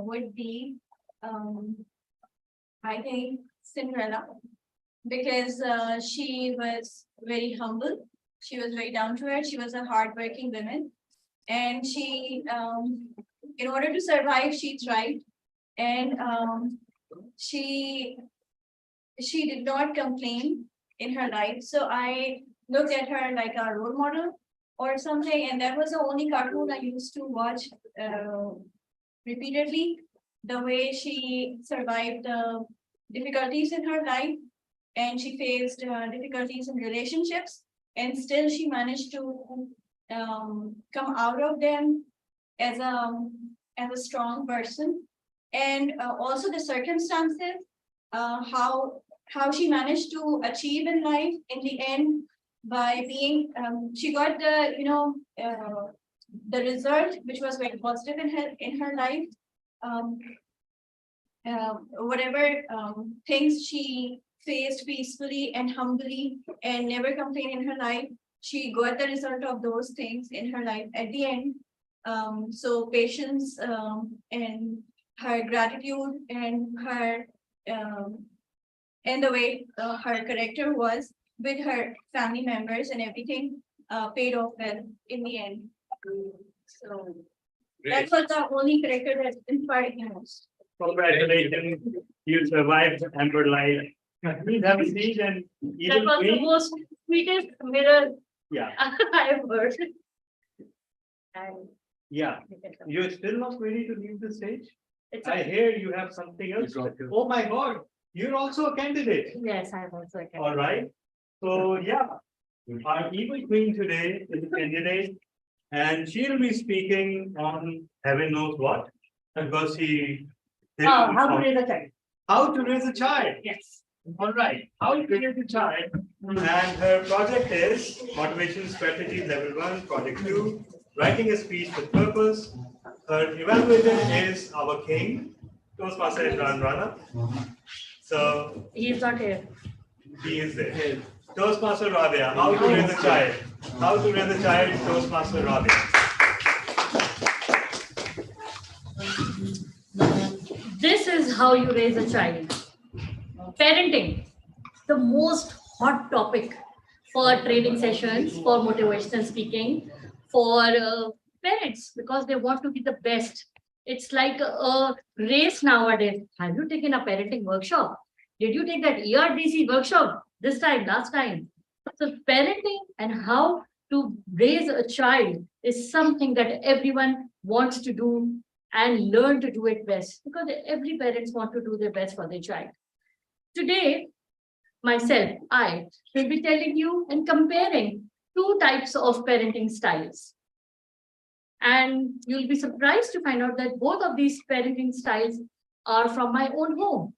would be I think Cinderella, because she was very humble, she was very down to earth, she was a hardworking woman, and she in order to survive, she thrived, and she did not complain in her life. So I looked at her like a role model or something, and that was the only cartoon I used to watch repeatedly. The way she survived the difficulties in her life, and she faced difficulties in relationships, and still she managed to come out of them as a strong person. And also the circumstances, how she managed to achieve in life in the end by being she got the result which was very positive in her life. Whatever things she faced peacefully and humbly and never complained in her life, she got the result of those things in her life at the end. So patience and her gratitude and her and the way her character was with her family members and everything paid off well in the end. So that was the only character that inspired me most. Congratulations, you survived Amber Light. Please have a seat and That even was the me. most sweetest mirror Yeah, I've heard. And yeah. You're still not ready to leave the stage? it's, I hear you have something else. Oh my God, you're also a candidate. yes, I've also. All right. So, yeah, our evil queen today is a candidate and she'll be speaking on heaven knows what. Because she. Oh, how to raise a child. How to raise a child. Yes. All right, how to raise a child. And her project is Motivation Strategy Level 1, Project 2, Writing a Speech with Purpose. Her evaluator is our king, Toastmaster Imran Rana. So He is not here. he is there. Toastmaster Rabia, how to raise a child. How to raise a child, Toastmaster Rabia. This is how you raise a child. Parenting, the most hot topic for training sessions, for motivational speaking, for parents, because they want to be the best. It's like a race nowadays. Have you taken a parenting workshop? Did you take that ERDC workshop this time, last time? So parenting and how to raise a child is something that everyone wants to do and learn to do it best, because every parents want to do their best for their child. Today, myself, I will be telling you and comparing two types of parenting styles. And you'll be surprised to find out that both of these parenting styles are from my own home.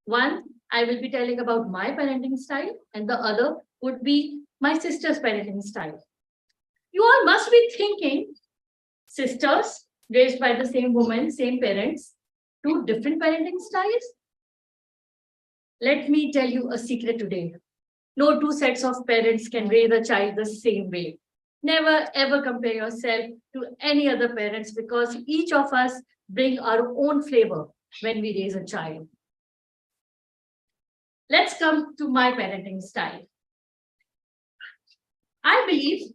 One, I will be telling about my parenting style, and the other would be my sister's parenting style. You all must be thinking, sisters raised by the same woman, same parents, two different parenting styles? Let me tell you a secret today. No two sets of parents can raise a child the same way. Never ever compare yourself to any other parents, because each of us bring our own flavor when we raise a child. Let's come to my parenting style. I believe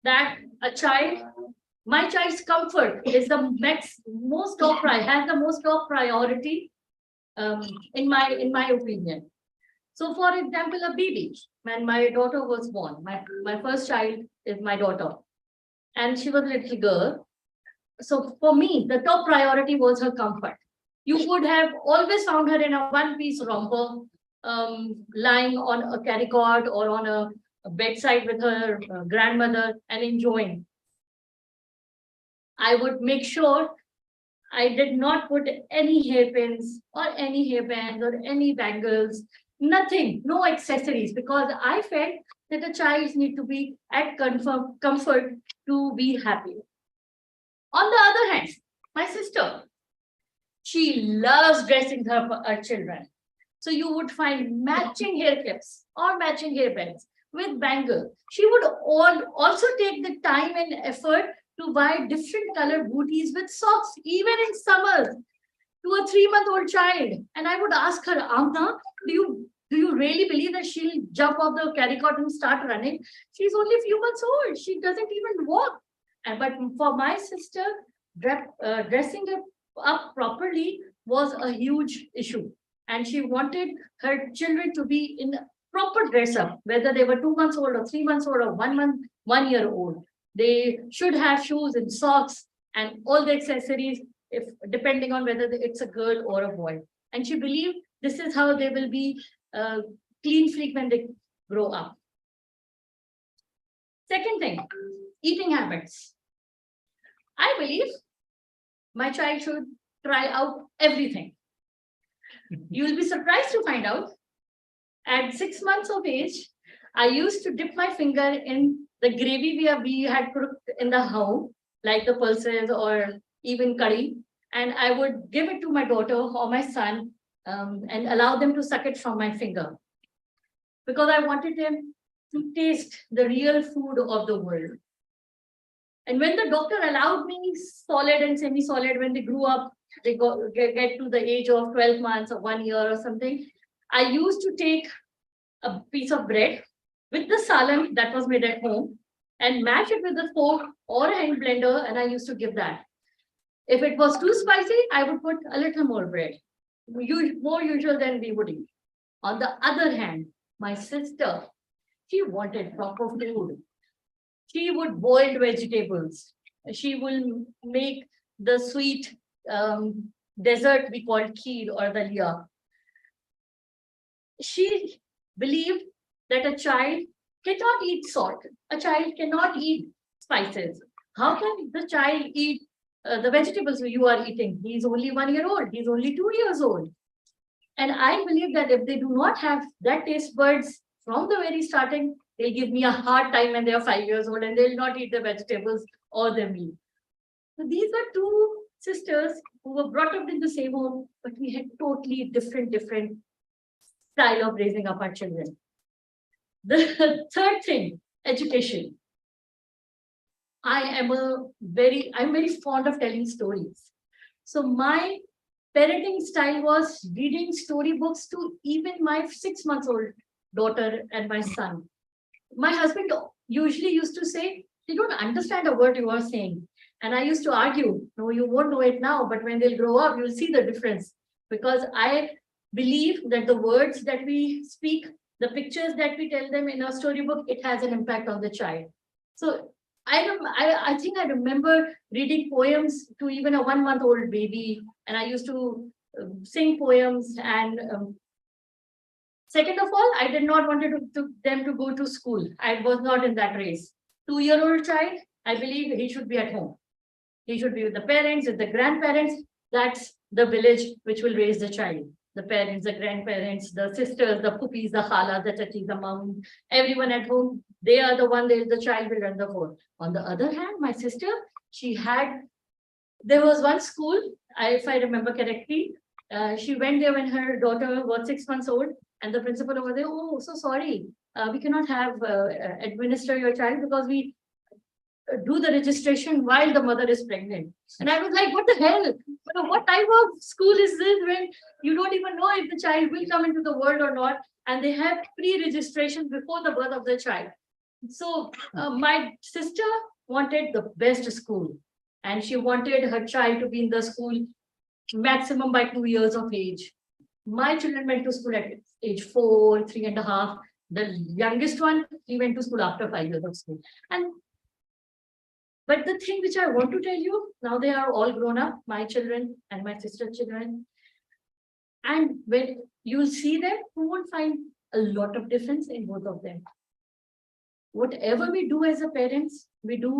that my child's comfort is the most top priority in my opinion. So for example, a baby, when my daughter was born, my first child is my daughter, and she was a little girl. So for me, the top priority was her comfort. You would have always found her in a one-piece romper, lying on a carry cord or on a bedside with her grandmother and enjoying. I would make sure I did not put any hairpins or any hairbands or any bangles, nothing, no accessories, because I felt that the child need to be at comfort to be happy. On the other hand, my sister, she loves dressing her children. So you would find matching hair clips or matching hairbands with bangles. She would also take the time and effort to buy different colored booties with socks, even in summers, to a 3-month-old child. And I would ask her, Amna, do you really believe that she'll jump off the carry cord and start running? She's only a few months old. She doesn't even walk. But for my sister, dressing up properly was a huge issue. And she wanted her children to be in proper dress up, whether they were 2 months old or 3 months old or 1 year old. They should have shoes and socks and all the accessories, if depending on whether it's a girl or a boy. And she believed this is how they will be clean freak when they grow up. Second thing, eating habits. I believe my child should try out everything. You will be surprised to find out at 6 months of age, I used to dip my finger in the gravy we had cooked in the home, like the pulses or even curry, and I would give it to my daughter or my son and allow them to suck it from my finger, because I wanted them to taste the real food of the world. And when the doctor allowed me solid and semi-solid, when they grew up, they get to the age of 12 months or 1 year or something, I used to take a piece of bread with the salan that was made at home and mash it with a fork or a hand blender, and I used to give that. If it was too spicy, I would put a little more bread, more usual than we would eat. On the other hand, my sister, she wanted proper food. She would boil vegetables. She will make the sweet dessert we call kheer or dalia. She believed that a child cannot eat salt. A child cannot eat spices. How can the child eat the vegetables you are eating? He's only 1 year old. He's only 2 years old. And I believe that if they do not have that taste buds from the very starting, they'll give me a hard time when they are 5 years old and they'll not eat the vegetables or the meat. So these are two sisters who were brought up in the same home, but we had totally different style of raising up our children. The third thing, education. I'm very fond of telling stories. So my parenting style was reading storybooks to even my 6 months old daughter and my son. My husband usually used to say, "They don't understand a word you are saying." And I used to argue, "No, you won't know it now, but when they'll grow up, you'll see the difference." Because I believe that the words that we speak, the pictures that we tell them in our storybook, it has an impact on the child. So I think I remember reading poems to even a 1 month old baby, and I used to sing poems. And second of all, I did not want them to go to school. I was not in that race. 2-year-old child, I believe he should be at home. He should be with the parents, with the grandparents. That's the village which will raise the child. The parents, the grandparents, the sisters, the puppies, the khalas, the chachis, the mom, everyone at home, they are the one, the child will run the home. On the other hand, my sister, there was one school, if I remember correctly, she went there when her daughter was 6 months old, and the principal over there, "Oh, so sorry, we cannot have administer your child because we do the registration while the mother is pregnant." And I was like, "What the hell? What type of school is this when you don't even know if the child will come into the world or not?" And they have pre-registration before the birth of the child. So my sister wanted the best school, and she wanted her child to be in the school maximum by 2 years of age. My children went to school at age 4, 3.5. The youngest one, he went to school after 5 years of school. But the thing which I want to tell you, now they are all grown up, my children and my sister's children. And when you'll see them, you won't find a lot of difference in both of them. Whatever we do as a parents, we do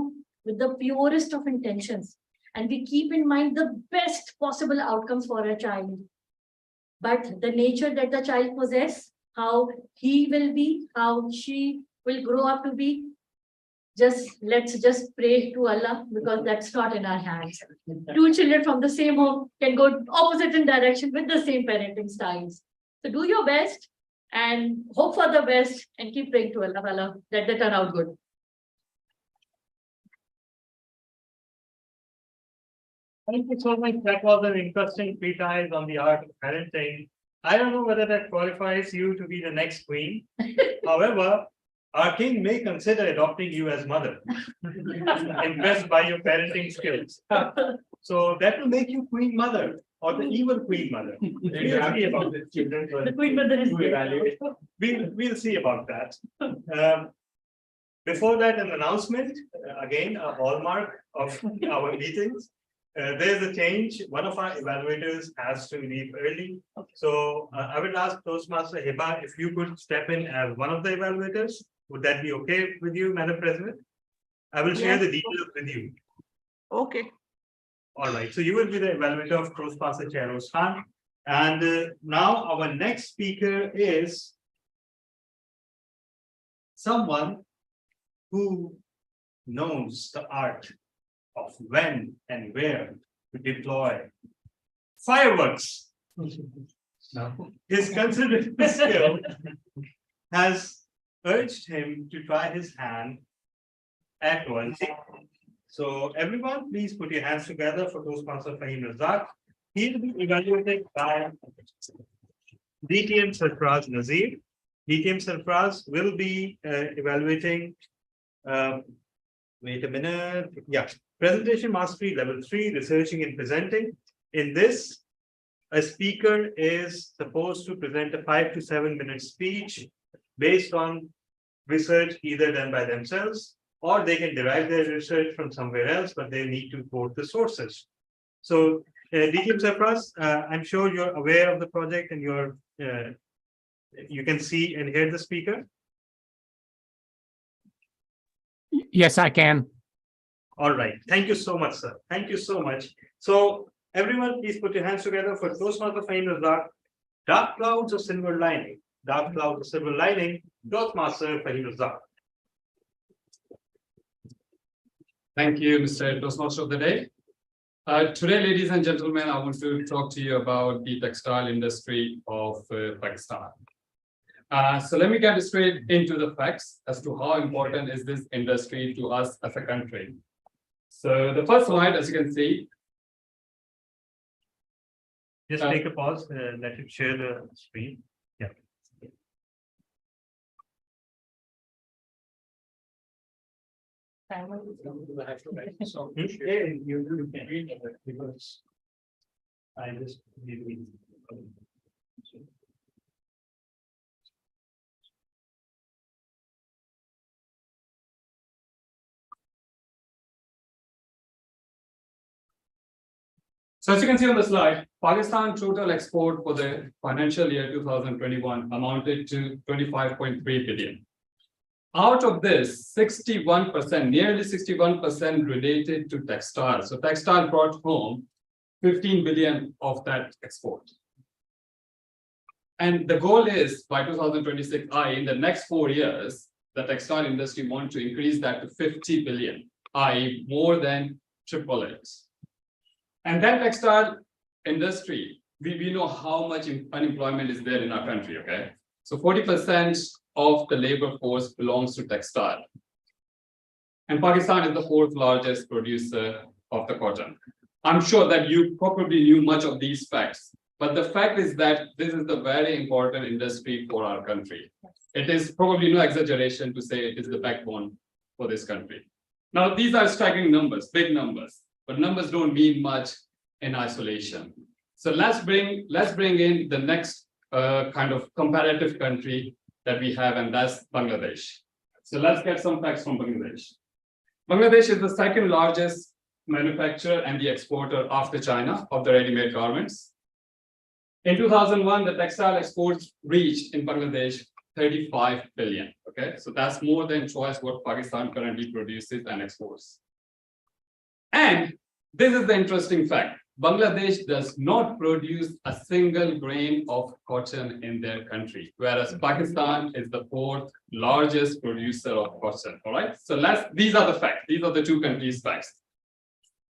with the purest of intentions. And we keep in mind the best possible outcomes for a child. But the nature that the child possesses, how he will be, how she will grow up to be, let's just pray to Allah, because that's not in our hands. 2 children from the same home can go opposite in direction with the same parenting styles. So do your best and hope for the best and keep praying to Allah that they turn out good. Thank you so much. That was an interesting treatise on the art of parenting. I don't know whether that qualifies you to be the next queen. However, our king may consider adopting you as mother, impressed by your parenting skills. So that will make you queen mother or the evil queen mother. We'll see about this. The queen mother is evaluate. We'll see about that. Before that, an announcement, again, a hallmark of our meetings. There's a change. One of our evaluators has to leave early. So I will ask Toastmaster Hiba if you could step in as one of the evaluators. Would that be okay with you, Madam President? I will share the details with you. Okay. All right. So you will be the evaluator of Toastmaster Chair Khan. And now our next speaker is someone who knows the art of when and where to deploy fireworks. His considerable skill has urged him to try his hand at ONC. So everyone, please put your hands together for Toastmaster Fahim Razak. He will be evaluated by DTM Sarfraz Nazir. DTM Sarfraz will be evaluating, wait a minute, yeah, presentation mastery level 3, researching and presenting. In this, a speaker is supposed to present a 5 to 7 minute speech based on research either done by themselves, or they can derive their research from somewhere else, but they need to quote the sources. So, DTM Sarfraz, I'm sure you're aware of the project and you can see and hear the speaker. Yes, I can. All right. Thank you so much, sir. Thank you so much. So, everyone, please put your hands together for Toastmaster Fahim Razak. Dark clouds of silver lining. Dark clouds of silver lining. Toastmaster Fahim Razak. Thank you, Mr. Toastmaster of the Day. Today, ladies and gentlemen, I want to talk to you about the textile industry of Pakistan. So let me get straight into the facts as to how important is this industry to us as a country. So the first slide, as you can see. Just take a pause, let it share the screen. Yeah. You can read it because I just need. So as you can see on the slide, Pakistan total export for the financial year 2021 amounted to 25.3 billion. Out of this, 61%, nearly 61% related to textile. So textile brought home 15 billion of that export. And the goal is by 2026, in the next 4 years, the textile industry wants to increase that to 50 billion, i.e. more than triple it. And that textile industry, we know how much unemployment is there in our country, okay? So 40% of the labor force belongs to textile. And Pakistan is the 4th largest producer of the cotton. I'm sure that you probably knew much of these facts, but the fact is that this is the very important industry for our country. It is probably no exaggeration to say it is the backbone for this country. Now, these are staggering numbers, big numbers, but numbers don't mean much in isolation. So let's bring in the next kind of comparative country that we have, and that's Bangladesh. So let's get some facts from Bangladesh. Bangladesh is the 2nd largest manufacturer and the exporter after China of the ready-made garments. In 2001, the textile exports reached in Bangladesh 35 billion. Okay, so that's more than twice what Pakistan currently produces and exports. And this is the interesting fact. Bangladesh does not produce a single grain of cotton in their country, whereas Pakistan is the 4th largest producer of cotton. All right. So these are the facts. These are the two countries' facts.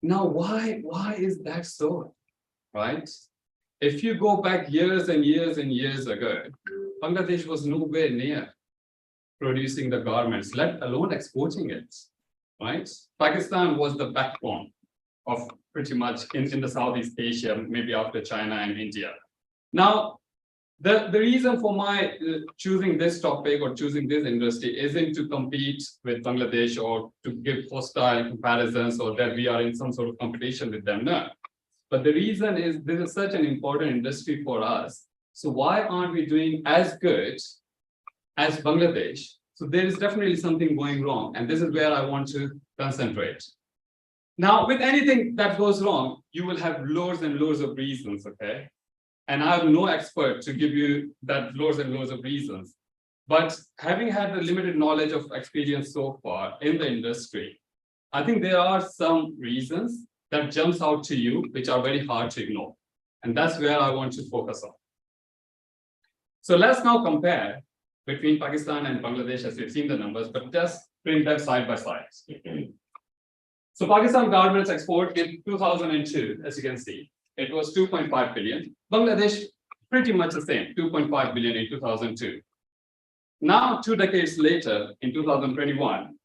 Now, why is that so? Right? If you go back years and years and years ago, Bangladesh was nowhere near producing the garments, let alone exporting it. Right? Pakistan was the backbone of pretty much in the Southeast Asia, maybe after China and India. Now, the reason for my choosing this topic or choosing this industry isn't to compete with Bangladesh or to give hostile comparisons or that we are in some sort of competition with them. No. But the reason is this is such an important industry for us. So why aren't we doing as good as Bangladesh? So there is definitely something going wrong. And this is where I want to concentrate. Now, with anything that goes wrong, you will have loads and loads of reasons, okay? And I'm no expert to give you that loads and loads of reasons. But having had the limited knowledge of experience so far in the industry, I think there are some reasons that jumps out to you, which are very hard to ignore. And that's where I want to focus on. So let's now compare between Pakistan and Bangladesh, as we've seen the numbers, but just bring them side by side. So Pakistan garments export in 2002, as you can see, it was 2.5 billion. Bangladesh, pretty much the same, 2.5 billion in 2002. Now, 2 decades later, in 2021,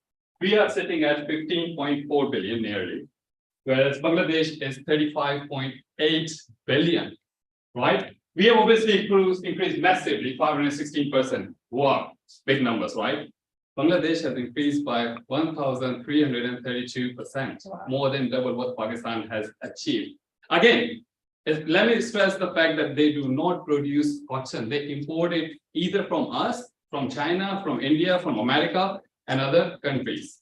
we are sitting at 15.4 billion nearly, whereas Bangladesh is 35.8 billion, right? We have obviously increased massively, 516%. Wow, big numbers, right? Bangladesh has increased by 1,332%, more than double what Pakistan has achieved. Again, let me stress the fact that they do not produce cotton. They import it either from us, from China, from India, from America, and other countries.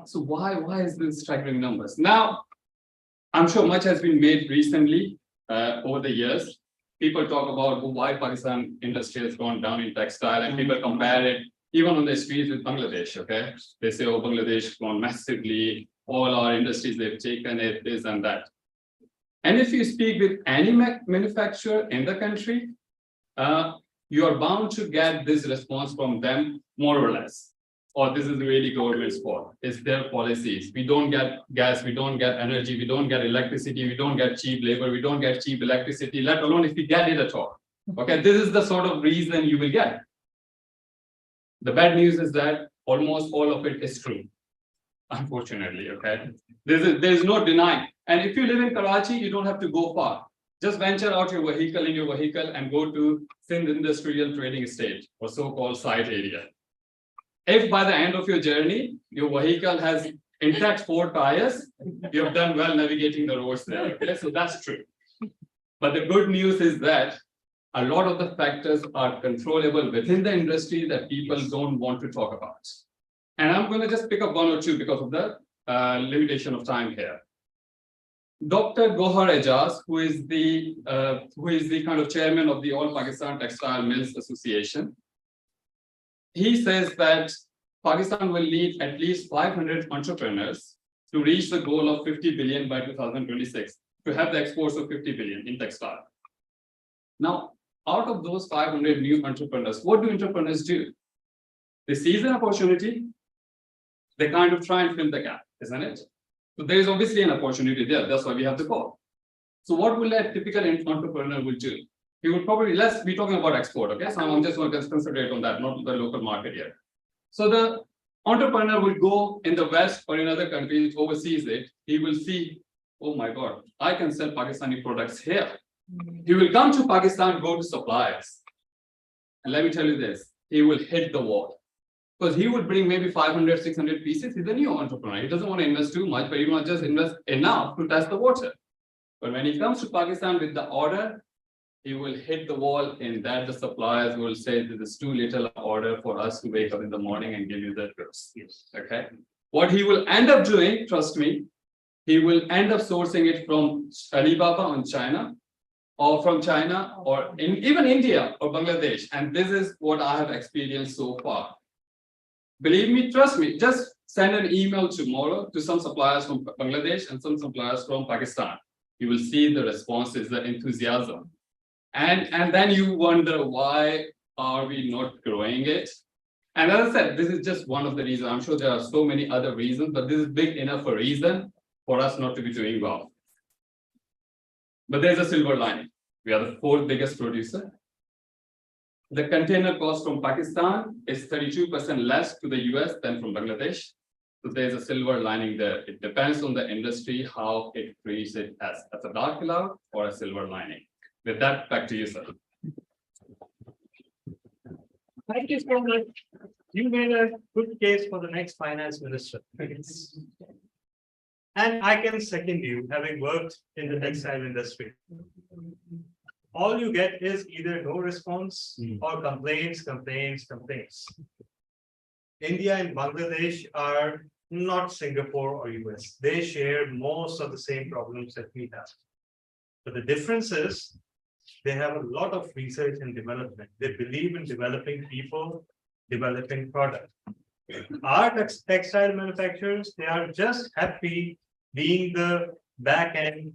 So why is this staggering numbers? Now, I'm sure much has been made recently over the years. People talk about why Pakistan industry has gone down in textile, and people compare it even on the streets with Bangladesh. Okay, they say, oh, Bangladesh has gone massively. All our industries, they've taken it, this and that. And if you speak with any manufacturer in the country, you are bound to get this response from them, more or less. Or this is really government's fault. It's their policies. We don't get gas, we don't get energy, we don't get electricity, we don't get cheap labor, we don't get cheap electricity, let alone if we get it at all. Okay, this is the sort of reason you will get. The bad news is that almost all of it is true, unfortunately. Okay, there's no denying. And if you live in Karachi, you don't have to go far. Just venture out your vehicle and go to Sindh Industrial Trading Estate, or so-called site area. If by the end of your journey, your vehicle has intact 4 tires, you have done well navigating the roads there. Okay, so that's true. But the good news is that a lot of the factors are controllable within the industry that people don't want to talk about. And I'm going to just pick up 1 or 2 because of the limitation of time here. Dr. Gohar Ejaz, who is the kind of chairman of the All Pakistan Textile Mills Association, he says that Pakistan will need at least 500 entrepreneurs to reach the goal of 50 billion by 2026, to have the exports of 50 billion in textile. Now, out of those 500 new entrepreneurs, what do entrepreneurs do? They seize an opportunity, they kind of try and fill the gap, isn't it? So there is obviously an opportunity there. That's why we have the call. So what will a typical entrepreneur will do? He would probably, let's be talking about export, okay? So I'm just going to concentrate on that, not the local market here. So the entrepreneur will go in the West or in other countries, overseas it, he will see, oh my God, I can sell Pakistani products here. He will come to Pakistan, go to suppliers. And let me tell you this, he will hit the wall. Because he would bring maybe 500, 600 pieces. He's a new entrepreneur. He doesn't want to invest too much, but he wants to just invest enough to test the water. But when he comes to Pakistan with the order, he will hit the wall in that the suppliers will say this is too little order for us to wake up in the morning and give you that goods. Yes. Okay. What he will end up doing, trust me, he will end up sourcing it from Alibaba in China, or from China, or even India or Bangladesh. And this is what I have experienced so far. Believe me, trust me, just send an email tomorrow to some suppliers from Bangladesh and some suppliers from Pakistan. You will see the responses, the enthusiasm. And then you wonder, why are we not growing it? And as I said, this is just one of the reasons. I'm sure there are so many other reasons, but this is big enough a reason for us not to be doing well. But there's a silver lining. We are the 4th biggest producer. The container cost from Pakistan is 32% less to the US than from Bangladesh. So there's a silver lining there. It depends on the industry how it treats it as a dark cloud or a silver lining. With that, back to you, sir. Thank you so much. You made a good case for the next finance minister. And I can second you, having worked in the textile industry. All you get is either no response or complaints. India and Bangladesh are not Singapore or US. They share most of the same problems that we have. But the difference is they have a lot of research and development. They believe in developing people, developing product. Our textile manufacturers, they are just happy being the back-end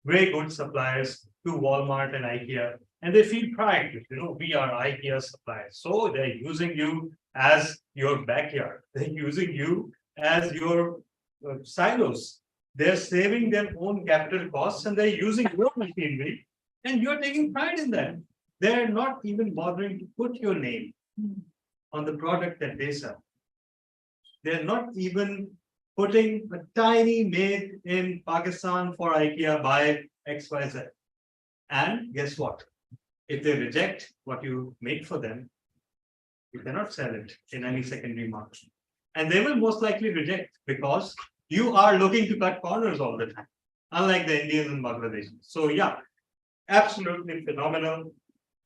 gray goods suppliers to Walmart and IKEA, and they feel pride, we are IKEA suppliers. So they're using you as your backyard. They're using you as your silos. They're saving their own capital costs and they're using your machinery, and you're taking pride in that. They're not even bothering to put your name. on the product that they sell. They're not even putting a tiny made in Pakistan for IKEA by XYZ. And guess what? If they reject what you make for them, you cannot sell it in any secondary market. And they will most likely reject because you are looking to cut corners all the time, unlike the Indians and Bangladeshis. So yeah, absolutely phenomenal.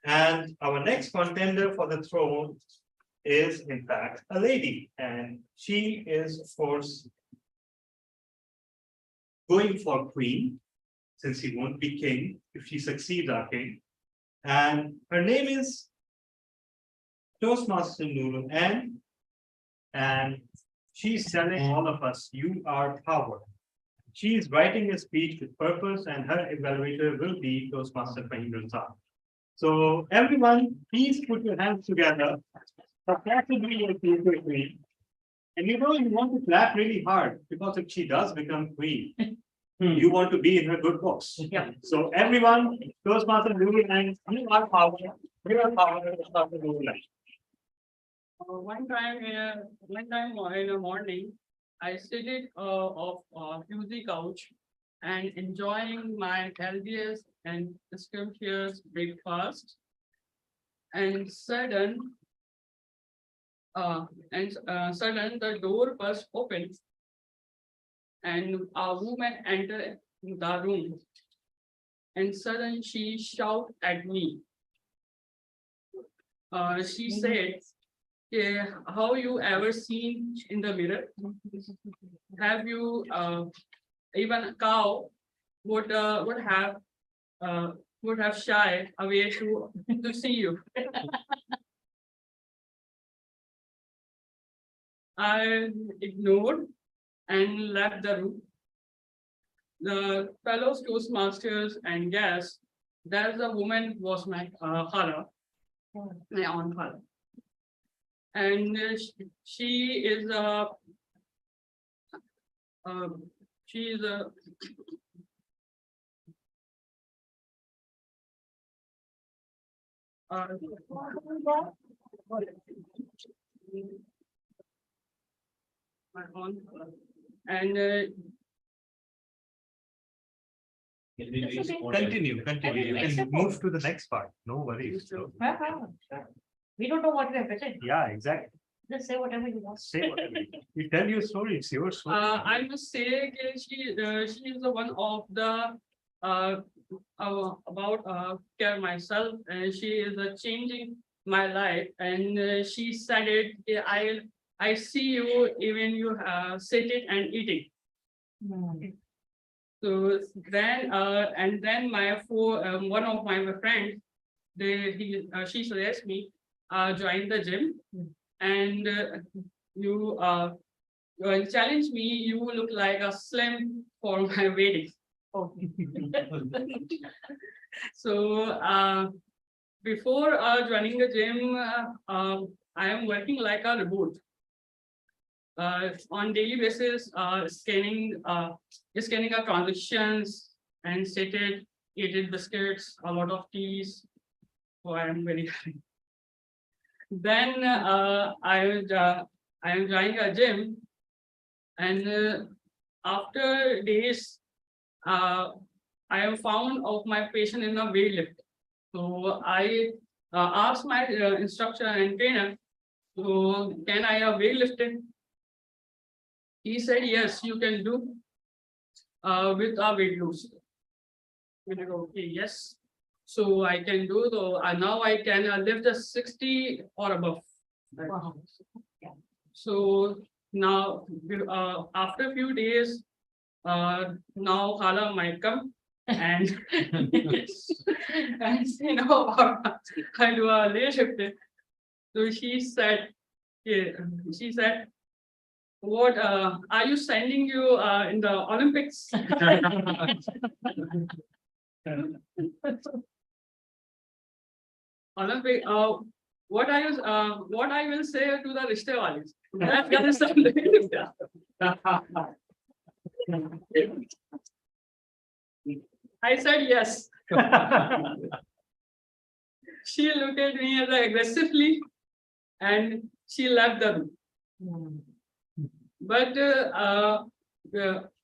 And our next contender for the throne is in fact a lady, and she is of course going for queen, since he won't be king if she succeeds our king. And her name is Toastmaster Nuru, and she's telling all of us, you are power. She is writing a speech with purpose, and her evaluator will be Toastmaster Fahim Razak. So everyone, please put your hands together for possibly your future queen. And you want to clap really hard, because if she does become queen, you want to be in her good books. Yeah. So everyone, Toastmaster Nuru, and you are power. You are power, Toastmaster Nuru. One time in the morning, I seated off fuzzy couch and enjoying my healthiest and scrumptious breakfast. And sudden the door burst open, and a woman entered the room. And suddenly she shouted at me. She said, how you ever seen in the mirror? Have you even a cow would have shy away to see you? I ignored and left the room. The fellow Toastmasters and guests, there's a woman was my khala, my own khala. And she is a my own, and Continue. You can move to the next part. No worries. We don't know what we have written. Yeah, exactly. Just say whatever you want. Say whatever. You tell your story. It's your story. I must say she is the one of the about care myself, and she is changing my life. And she said it. I see you even you sitting and eating. So then and then my one of my friends, she suggests me join the gym, and you challenge me. You look like a slim for my wedding. Oh. So before joining the gym, I am working like a robot. On daily basis, scanning our transactions and stated, eated biscuits, a lot of teas. So I am very happy. Then I am joining a gym, and after days, I am found of my patient in a weighlift. So I asked my instructor and trainer, so can I weightlift it? He said, yes, you can do with a weight loss. Okay, yes. So I can do though. Now I can lift a 60 or above. Wow. So now after a few days, now Khala might come and and you know I do a leg shift. So she said, what are you sending you in the Olympics? Olympic, what I will say to the Rishtawalis. I said yes. She looked at me aggressively, and she left the room. But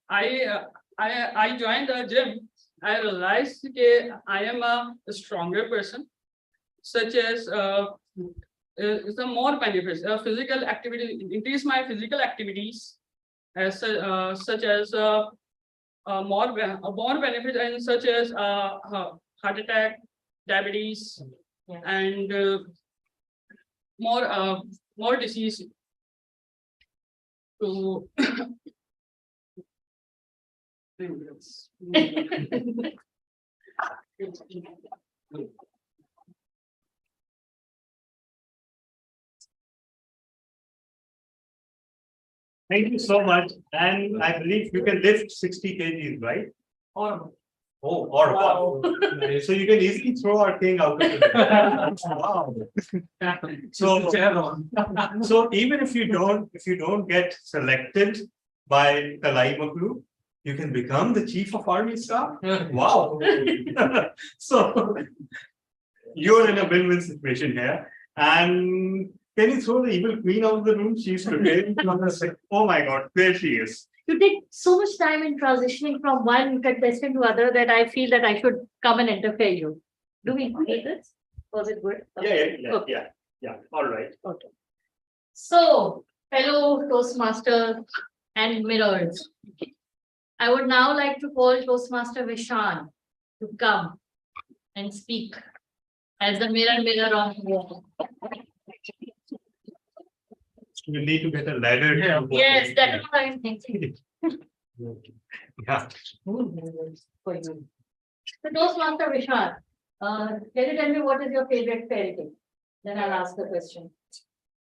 I joined the gym. I realized that I am a stronger person, such as some more benefits. Physical activity, increase my physical activities, as such as more benefits, and such as heart attack, diabetes, and more disease. So Thank you so much. And I believe you can lift 60 kgs, right? or Oh, or wow. So you can easily throw our king out of the wow. So even if you don't get selected by Kalai Maklu, you can become the chief of army staff. Wow. So you're in a win-win situation here. And can you throw the evil queen out of the room? She's preparing. Oh my God, there she is. You take so much time in transitioning from one contestant to other that I feel that I should come and interfere you. Do we need this? Was it good? Yeah. All right. Okay. So, fellow Toastmasters and mirrors, I would now like to call Toastmaster Vishan to come and speak as the mirror on the wall. You need to get a ladder. Yes, that is what I'm thinking. Yeah. For you. So Toastmaster Vishal, can you tell me what is your favorite fairy tale? Then I'll ask the question.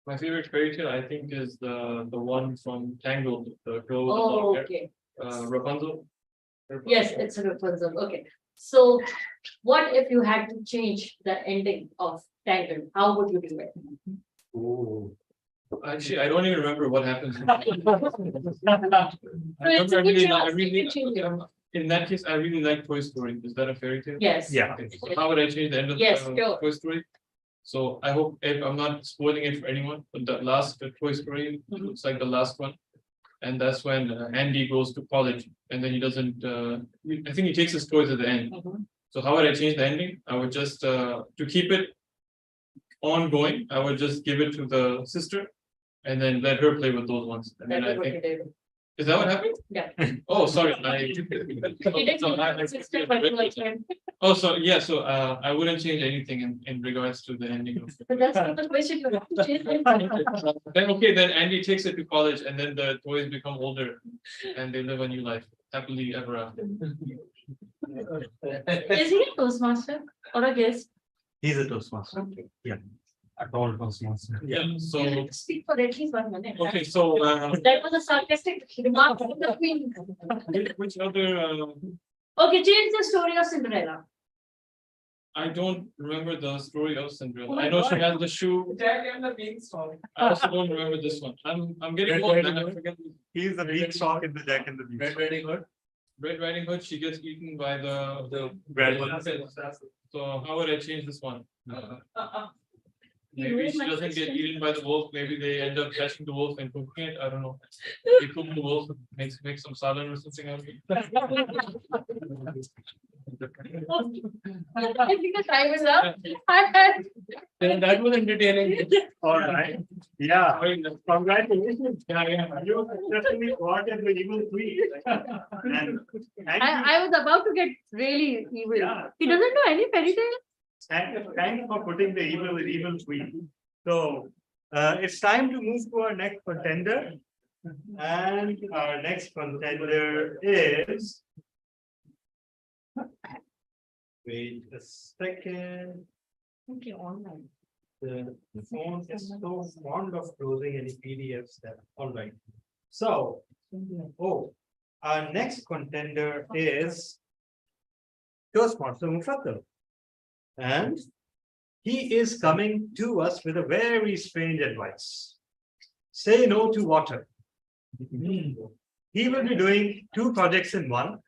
My favorite fairy tale, I think, is the one from Tangled, the girl with the Oh, long hair, okay. Rapunzel. Yes, it's a Rapunzel. Okay. So what if you had to change the ending of Tangled? How would you do it? Oh. Actually, I don't even remember what happens. In that case, I really like Toy Story. Is that a fairy tale? Yes. Yeah. Okay, so how would I change the end of Yes, sure. Toy Story? So I hope if I'm not spoiling it for anyone, but the last Toy Story looks like the last one. And that's when Andy goes to college and then he doesn't, I think he takes his toys at the end. So how would I change the ending? I would just, to keep it ongoing, I would just give it to the sister and then let her play with those ones. And then I think, is that what happened? Yeah. Oh, sorry. Oh, so yeah, so I wouldn't change anything in regards to the ending of But that's not the question you have to change. Then okay, then Andy takes it to college and then the toys become older and they live a new life happily ever after. Is he a Toastmaster or a guest? He's a Toastmaster. Yeah. At all Toastmaster. Yeah, so Speak for at least 1 minute. okay, so That was a sarcastic remark from the queen. which other Okay, change the story of Cinderella. I don't remember the story of Cinderella. I know she has the shoe. Jack and the Beanstalk. I also don't remember this one. I'm getting old and I forget. He's the beanstalk in the Jack and the Beanstalk. Red Riding Hood. Red Riding Hood, she gets eaten by the grandmother. So how would I change this one? Maybe she doesn't get eaten by the wolf. Maybe they end up catching the wolf and cooking it. I don't know. They cook the wolf, make some salad or something out of it. I think the time is up. Then that was entertaining. All right. Yeah. Congratulations. Yeah. You successfully brought in the evil queen. And I was about to get really evil. Yeah. He doesn't know any fairy tale. thanks for putting the evil queen. So it's time to move to our next contender. And our next contender is. Wait a second. Okay, online. The phone is so fond of closing any PDFs that, all right. So, our next contender is Toastmaster Mufaddal. And he is coming to us with a very strange advice. Say no to water. He will be doing 2 projects in one.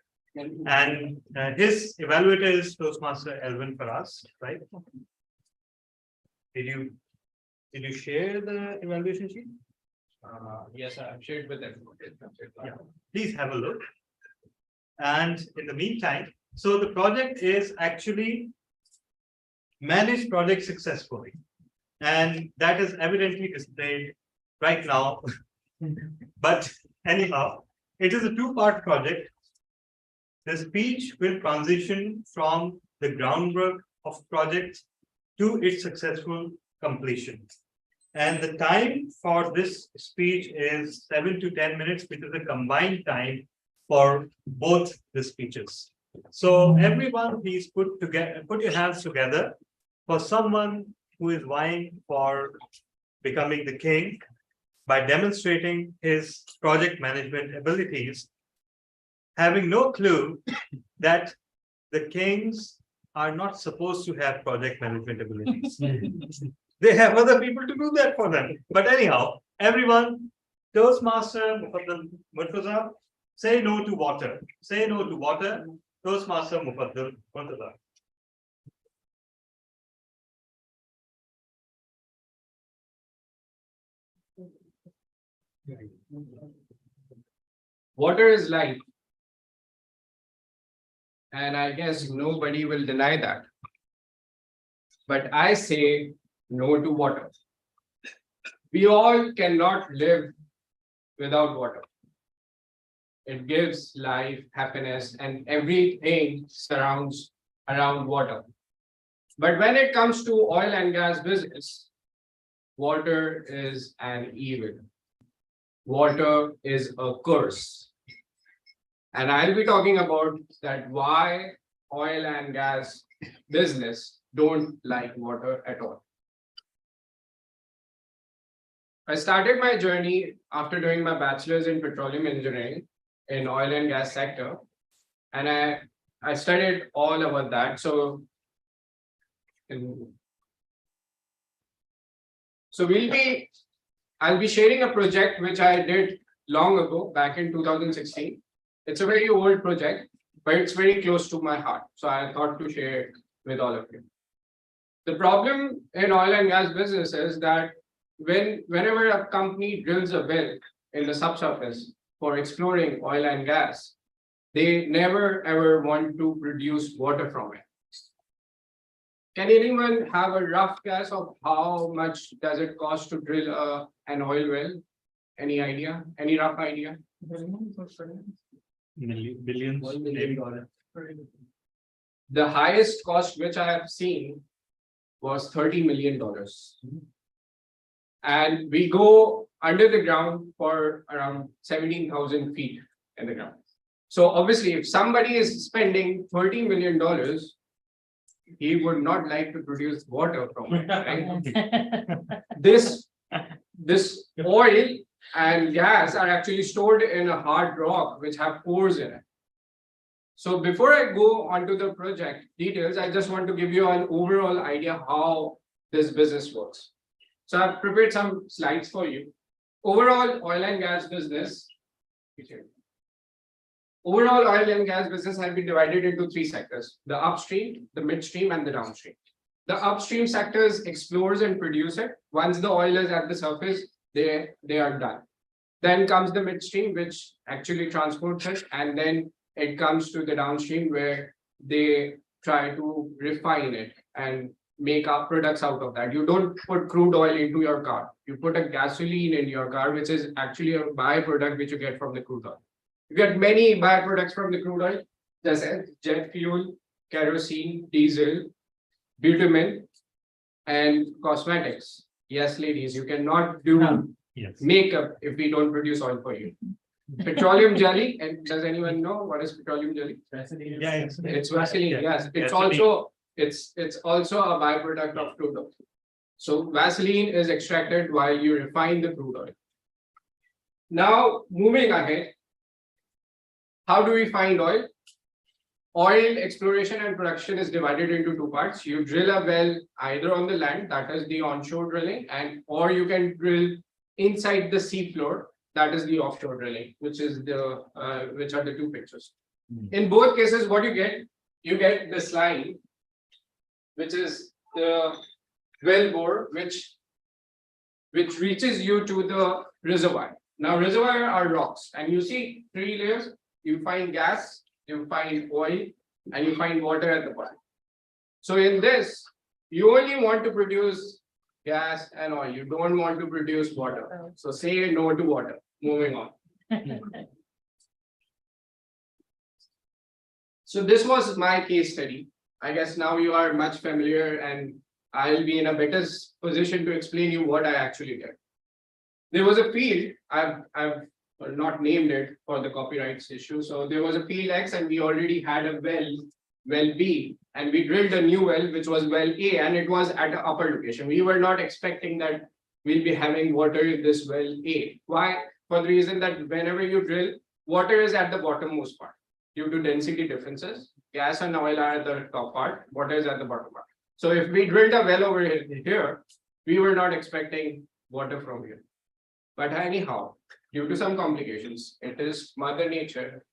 And his evaluator is Toastmaster Elvin Faraz, right? Did you Did you share the evaluation sheet? Yes, I've shared with them. Yeah. Please have a look. And in the meantime, so the project is actually manage project successfully. And that is evidently displayed right now. But anyhow, it is a two-part project. The speech will transition from the groundwork of project to its successful completion. And the time for this speech is 7 to 10 minutes, which is a combined time for both the speeches. So everyone, please put your hands together for someone who is vying for becoming the king by demonstrating his project management abilities, having no clue that the kings are not supposed to have project management abilities. They have other people to do that for them. But anyhow, everyone, Toastmaster Murtaza, say no to water. Say no to water. Toastmaster Murtaza. Water is life. And I guess nobody will deny that. But I say no to water. We all cannot live without water. It gives life, happiness, and everything surrounds around water. But when it comes to oil and gas business, water is an evil. Water is a curse. And I'll be talking about that why oil and gas business don't like water at all. I started my journey after doing my bachelor's in petroleum engineering in oil and gas sector. And I studied all about that. So I'll be sharing a project which I did long ago, back in 2016. It's a very old project, but it's very close to my heart. So I thought to share it with all of you. The problem in oil and gas business is that whenever a company drills a well in the subsurface for exploring oil and gas, they never ever want to produce water from it. Can anyone have a rough guess of how much does it cost to drill an oil well? Any idea? Any rough idea? Billions. The highest cost which I have seen was $30 million. And we go under the ground for around 17,000 feet in the ground. So obviously, if somebody is spending $30 million, he would not like to produce water from it, right? This oil and gas are actually stored in a hard rock which have pores in it. So before I go onto the project details, I just want to give you an overall idea how this business works. So I've prepared some slides for you. Overall oil and gas business has been divided into three sectors: the upstream, the midstream, and the downstream. The upstream sectors explores and produce it. Once the oil is at the surface, they are done. Then comes the midstream, which actually transports it, and then it comes to the downstream where they try to refine it and make up products out of that. You don't put crude oil into your car. You put a gasoline in your car, which is actually a byproduct which you get from the crude oil. You get many byproducts from the crude oil, such as jet fuel, kerosene, diesel, bitumen, and cosmetics. Yes, ladies, you cannot do makeup if we don't produce oil for you. Petroleum jelly, and does anyone know what is petroleum jelly? Yeah, it's Vaseline. Yes, it's also a byproduct of crude oil. So Vaseline is extracted while you refine the crude oil. Now, moving ahead, how do we find oil? Oil exploration and production is divided into two parts. You drill a well either on the land, that is the onshore drilling, or you can drill inside the sea floor, that is the offshore drilling, which are the two pictures. In both cases, what you get this line, which is the well bore, which which reaches you to the reservoir. Now reservoir are rocks, and you see 3 layers. You find gas, you find oil, and you find water at the bottom. So in this, you only want to produce gas and oil. You don't want to produce water. So say no to water. Moving on. So this was my case study. I guess now you are much familiar, and I'll be in a better position to explain you what I actually did. There was a field, I've not named it for the copyrights issue. So there was a field X, and we already had a well B, and we drilled a new well, which was well A, and it was at an upper location. We were not expecting that we'll be having water in this well A. Why? For the reason that whenever you drill, water is at the bottommost part due to density differences. Gas and oil are at the top part, water is at the bottom part. So if we drilled a well over here, we were not expecting water from here. But anyhow, due to some complications, it is Mother Nature.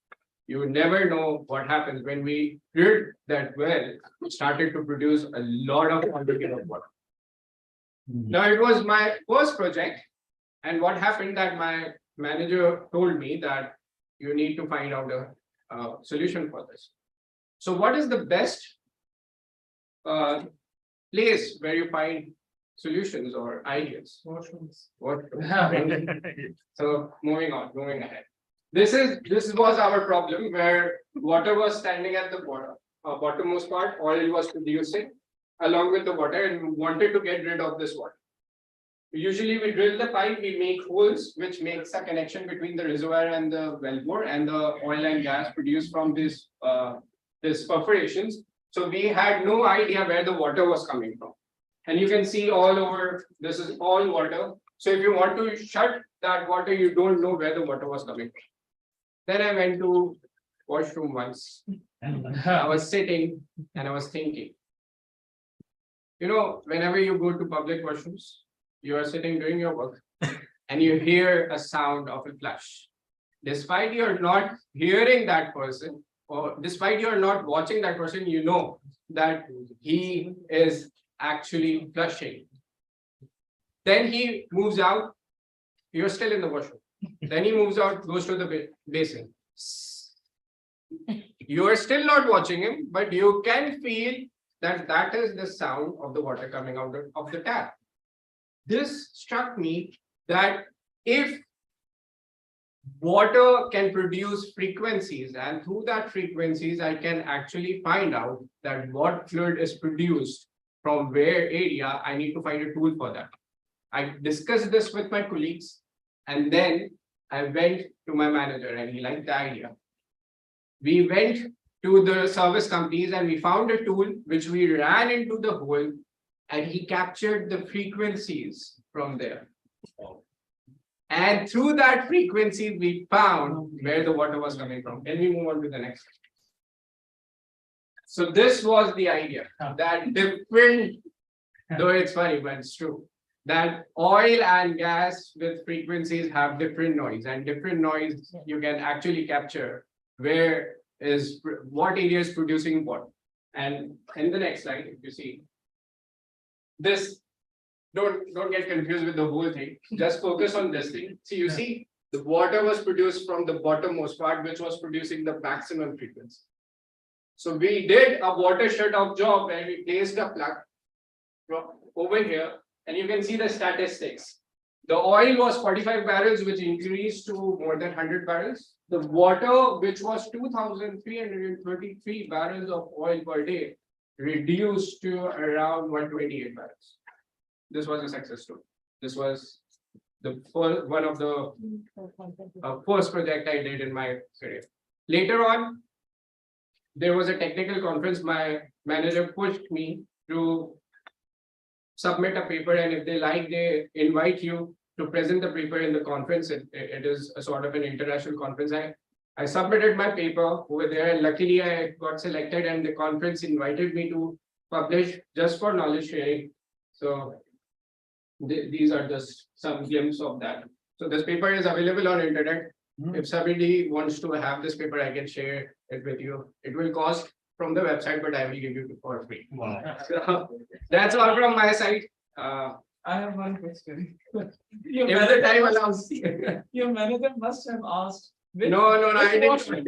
You never know what happens when we drilled that well, it started to produce a lot of quantity of water. Now it was my first project, and what happened that my manager told me that you need to find out a solution for this. So what is the best place where you find solutions or ideas? So moving ahead. This was our problem, where water was standing at the bottommost part, oil was producing along with the water, and we wanted to get rid of this water. Usually we drill the pipe, we make holes, which makes a connection between the reservoir and the wellbore, and the oil and gas produced from these perforations. So we had no idea where the water was coming from. And you can see all over, this is all water. So if you want to shut that water, you don't know where the water was coming from. Then I went to washroom once. I was sitting and I was thinking. You know, whenever you go to public washrooms, you are sitting doing your work and you hear a sound of a flush. Despite you're not hearing that person, or despite you're not watching that person, you know that he is actually flushing. Then he moves out, you're still in the washroom. Then he moves out, goes to the basin. You are still not watching him, but you can feel that that is the sound of the water coming out of the tap. This struck me that if water can produce frequencies, and through that frequencies, I can actually find out that what fluid is produced from where area, I need to find a tool for that. I discussed this with my colleagues, and then I went to my manager and he liked the idea. We went to the service companies and we found a tool which we ran into the hole, and he captured the frequencies from there. And through that frequency, we found where the water was coming from. Can we move on to the next? So this was the idea, that different, though it's funny, but it's true, that oil and gas with frequencies have different noise, and different noise you can actually capture what area is producing what. And in the next slide, if you see this, don't get confused with the whole thing. Just focus on this thing. See, you see, the water was produced from the bottommost part, which was producing the maximum frequency. So we did a water shut-off job where we placed a plug over here, and you can see the statistics. The oil was 45 barrels, which increased to more than 100 barrels. The water, which was 2,333 barrels of oil per day, reduced to around 128 barrels. This was a success story. This was the first, one of the first project I did in my career. Later on, there was a technical conference. My manager pushed me to submit a paper, and if they like, they invite you to present the paper in the conference. It is a sort of an international conference. I submitted my paper over there, and luckily I got selected, and the conference invited me to publish just for knowledge sharing. So these are just some glimpses of that. So this paper is available on internet. If somebody wants to have this paper, I can share it with you. It will cost from the website, but I will give you for free. Wow. So that's all from my side. I have one question. If the time allows. Your manager must have asked. No, I which didn't. washroom-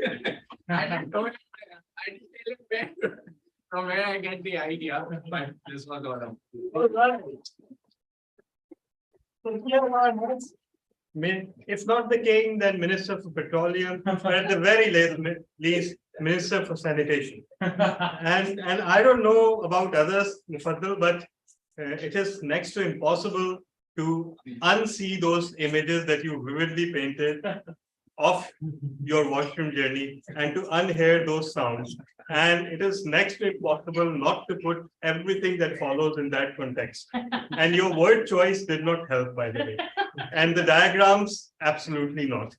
I didn't know. I didn't tell him where, from where I get the idea, but this was all of. If not the king, then Minister for Petroleum, but at the very least, Minister for Sanitation. And I don't know about others, Mufaddal, but it is next to impossible to unsee those images that you vividly painted of your washroom journey and to unhear those sounds. And it is next to impossible not to put everything that follows in that context. And your word choice did not help, by the way. And the diagrams, absolutely not.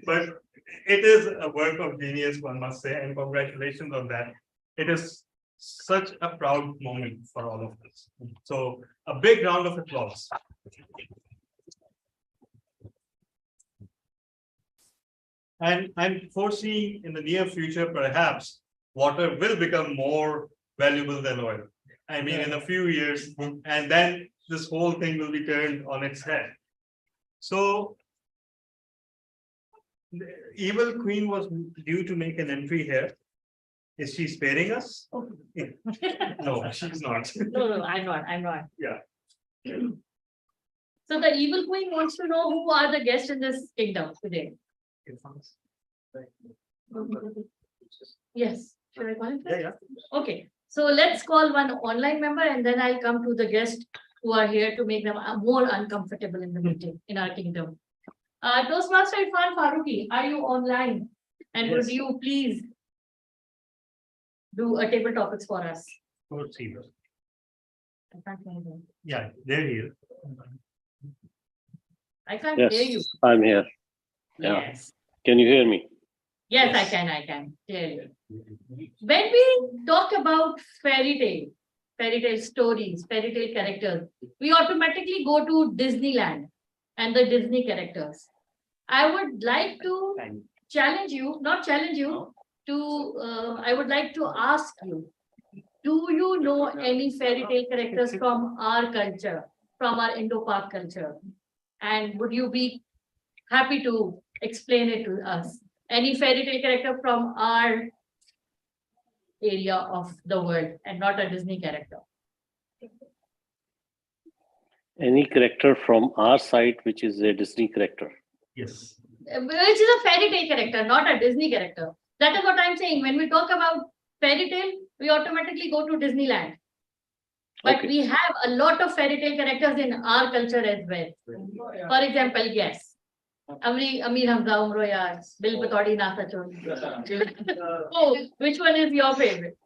but it is a work of genius, one must say, and congratulations on that. It is such a proud moment for all of us. So a big round of applause. And I'm foreseeing in the near future, perhaps water will become more valuable than oil. I mean, in a few years, and then this whole thing will be turned on its head. So the evil queen was due to make an entry here. Is she sparing us? No, she's not. No, I'm not. Yeah. So the evil queen wants to know who are the guests in this kingdom today. Yes, should I call it? Yeah. Okay, so let's call one online member and then I'll come to the guests who are here to make them more uncomfortable in the meeting in our kingdom. Toastmaster Irfan Faruqi, are you online? And Yes. would you please do a table topics for us? Foreseeable. I can't hear you. Yeah, they're here. I can't hear you. Yes, I'm here. Yeah. Yes. Can you hear me? Yes, I can hear you. When we talk about fairy tale stories, fairy tale characters, we automatically go to Disneyland and the Disney characters. I would like to challenge you, not challenge you, I would like to ask you, do you know any fairy tale characters from our culture, from our Indo-Pak culture? And would you be happy to explain it to us? Any fairy tale character from our area of the world and not a Disney character? Any character from our side, which is a Disney character? Yes. Which is a fairy tale character, not a Disney character. That is what I'm saying. When we talk about fairy tale, we automatically go to Disneyland. But Okay. we have a lot of fairy tale characters in our culture as well. For example, yes. Amir Hamza Umro Yaar, Bil Batodi Na Sachon. Oh, which one is your favorite?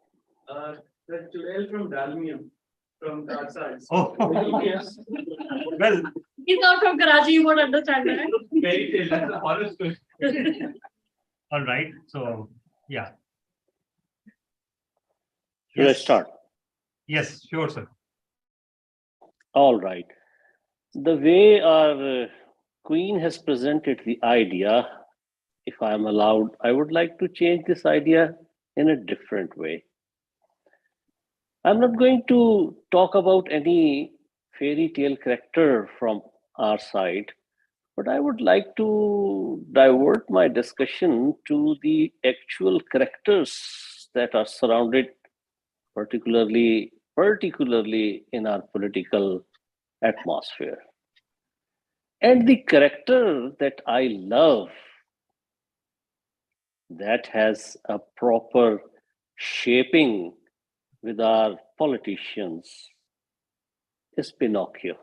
The Churel from Dalmian, from that side. Oh, Yes. well, He's not from Karachi, you won't understand that. fairy tale, that's a horror story. All right, so, yeah. Should I start? Yes, sure, sir. All right. The way our queen has presented the idea, if I am allowed, I would like to change this idea in a different way. I'm not going to talk about any fairy tale character from our side, but I would like to divert my discussion to the actual characters that are surrounded, particularly in our political atmosphere. And the character that I love, that has a proper shaping with our politicians, is Pinocchio.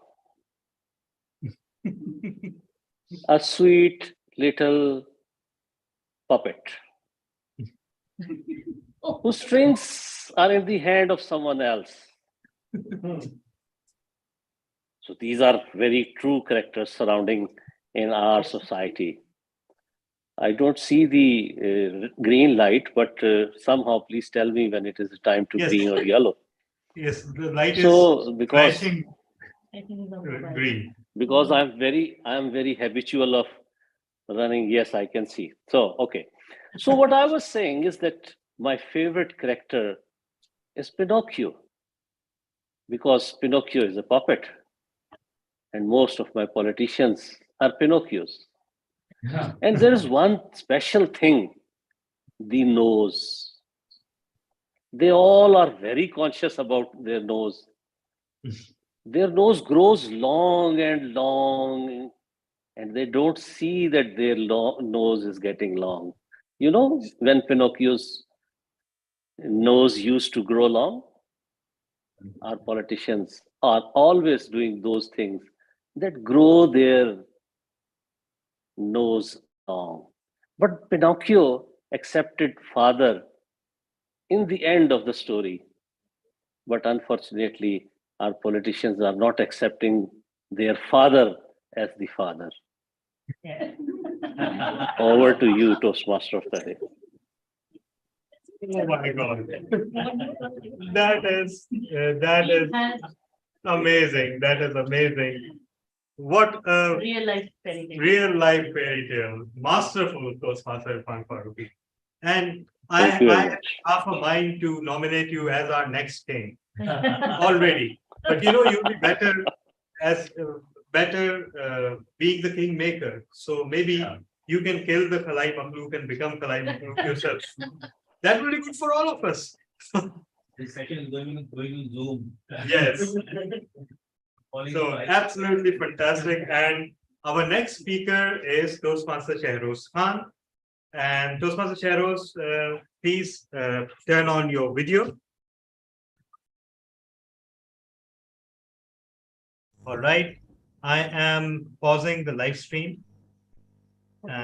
A sweet little puppet whose strings are in the hand of someone else. So these are very true characters surrounding in our society. I don't see the green light, but somehow please tell me when it is time to Yes. green or yellow. Yes, the light So is because flashing I think he's on mobile. green. because I am very habitual of running. Yes, I can see. So okay. So what I was saying is that my favorite character is Pinocchio. because Pinocchio is a puppet. And most of my politicians are Pinocchios. And there is one special thing, the nose. They all are very conscious about their nose. Their nose grows long and long, and they don't see that their nose is getting long. You know, when Pinocchio's nose used to grow long, our politicians are always doing those things that grow their nose long. But Pinocchio accepted father in the end of the story. But unfortunately, our politicians are not accepting their father as the father. Over to you, Toastmaster of the day. Oh my God. That is amazing. That is amazing. What a Real life fairy tale. real life fairy tale. Masterful Toastmaster Irfan Farooqi. And Thank you very I much. have a mind to nominate you as our next king already. But you'll be better as being the kingmaker. So maybe you can kill the Khalai Makhluk and become Khalai Makhluk yourself. That will be good for all of us. The second is going on Zoom. Yes. So absolutely fantastic. And our next speaker is Toastmaster Shahroz Khan. And Toastmaster Shahroz, please turn on your video. All right. I am pausing the live stream. And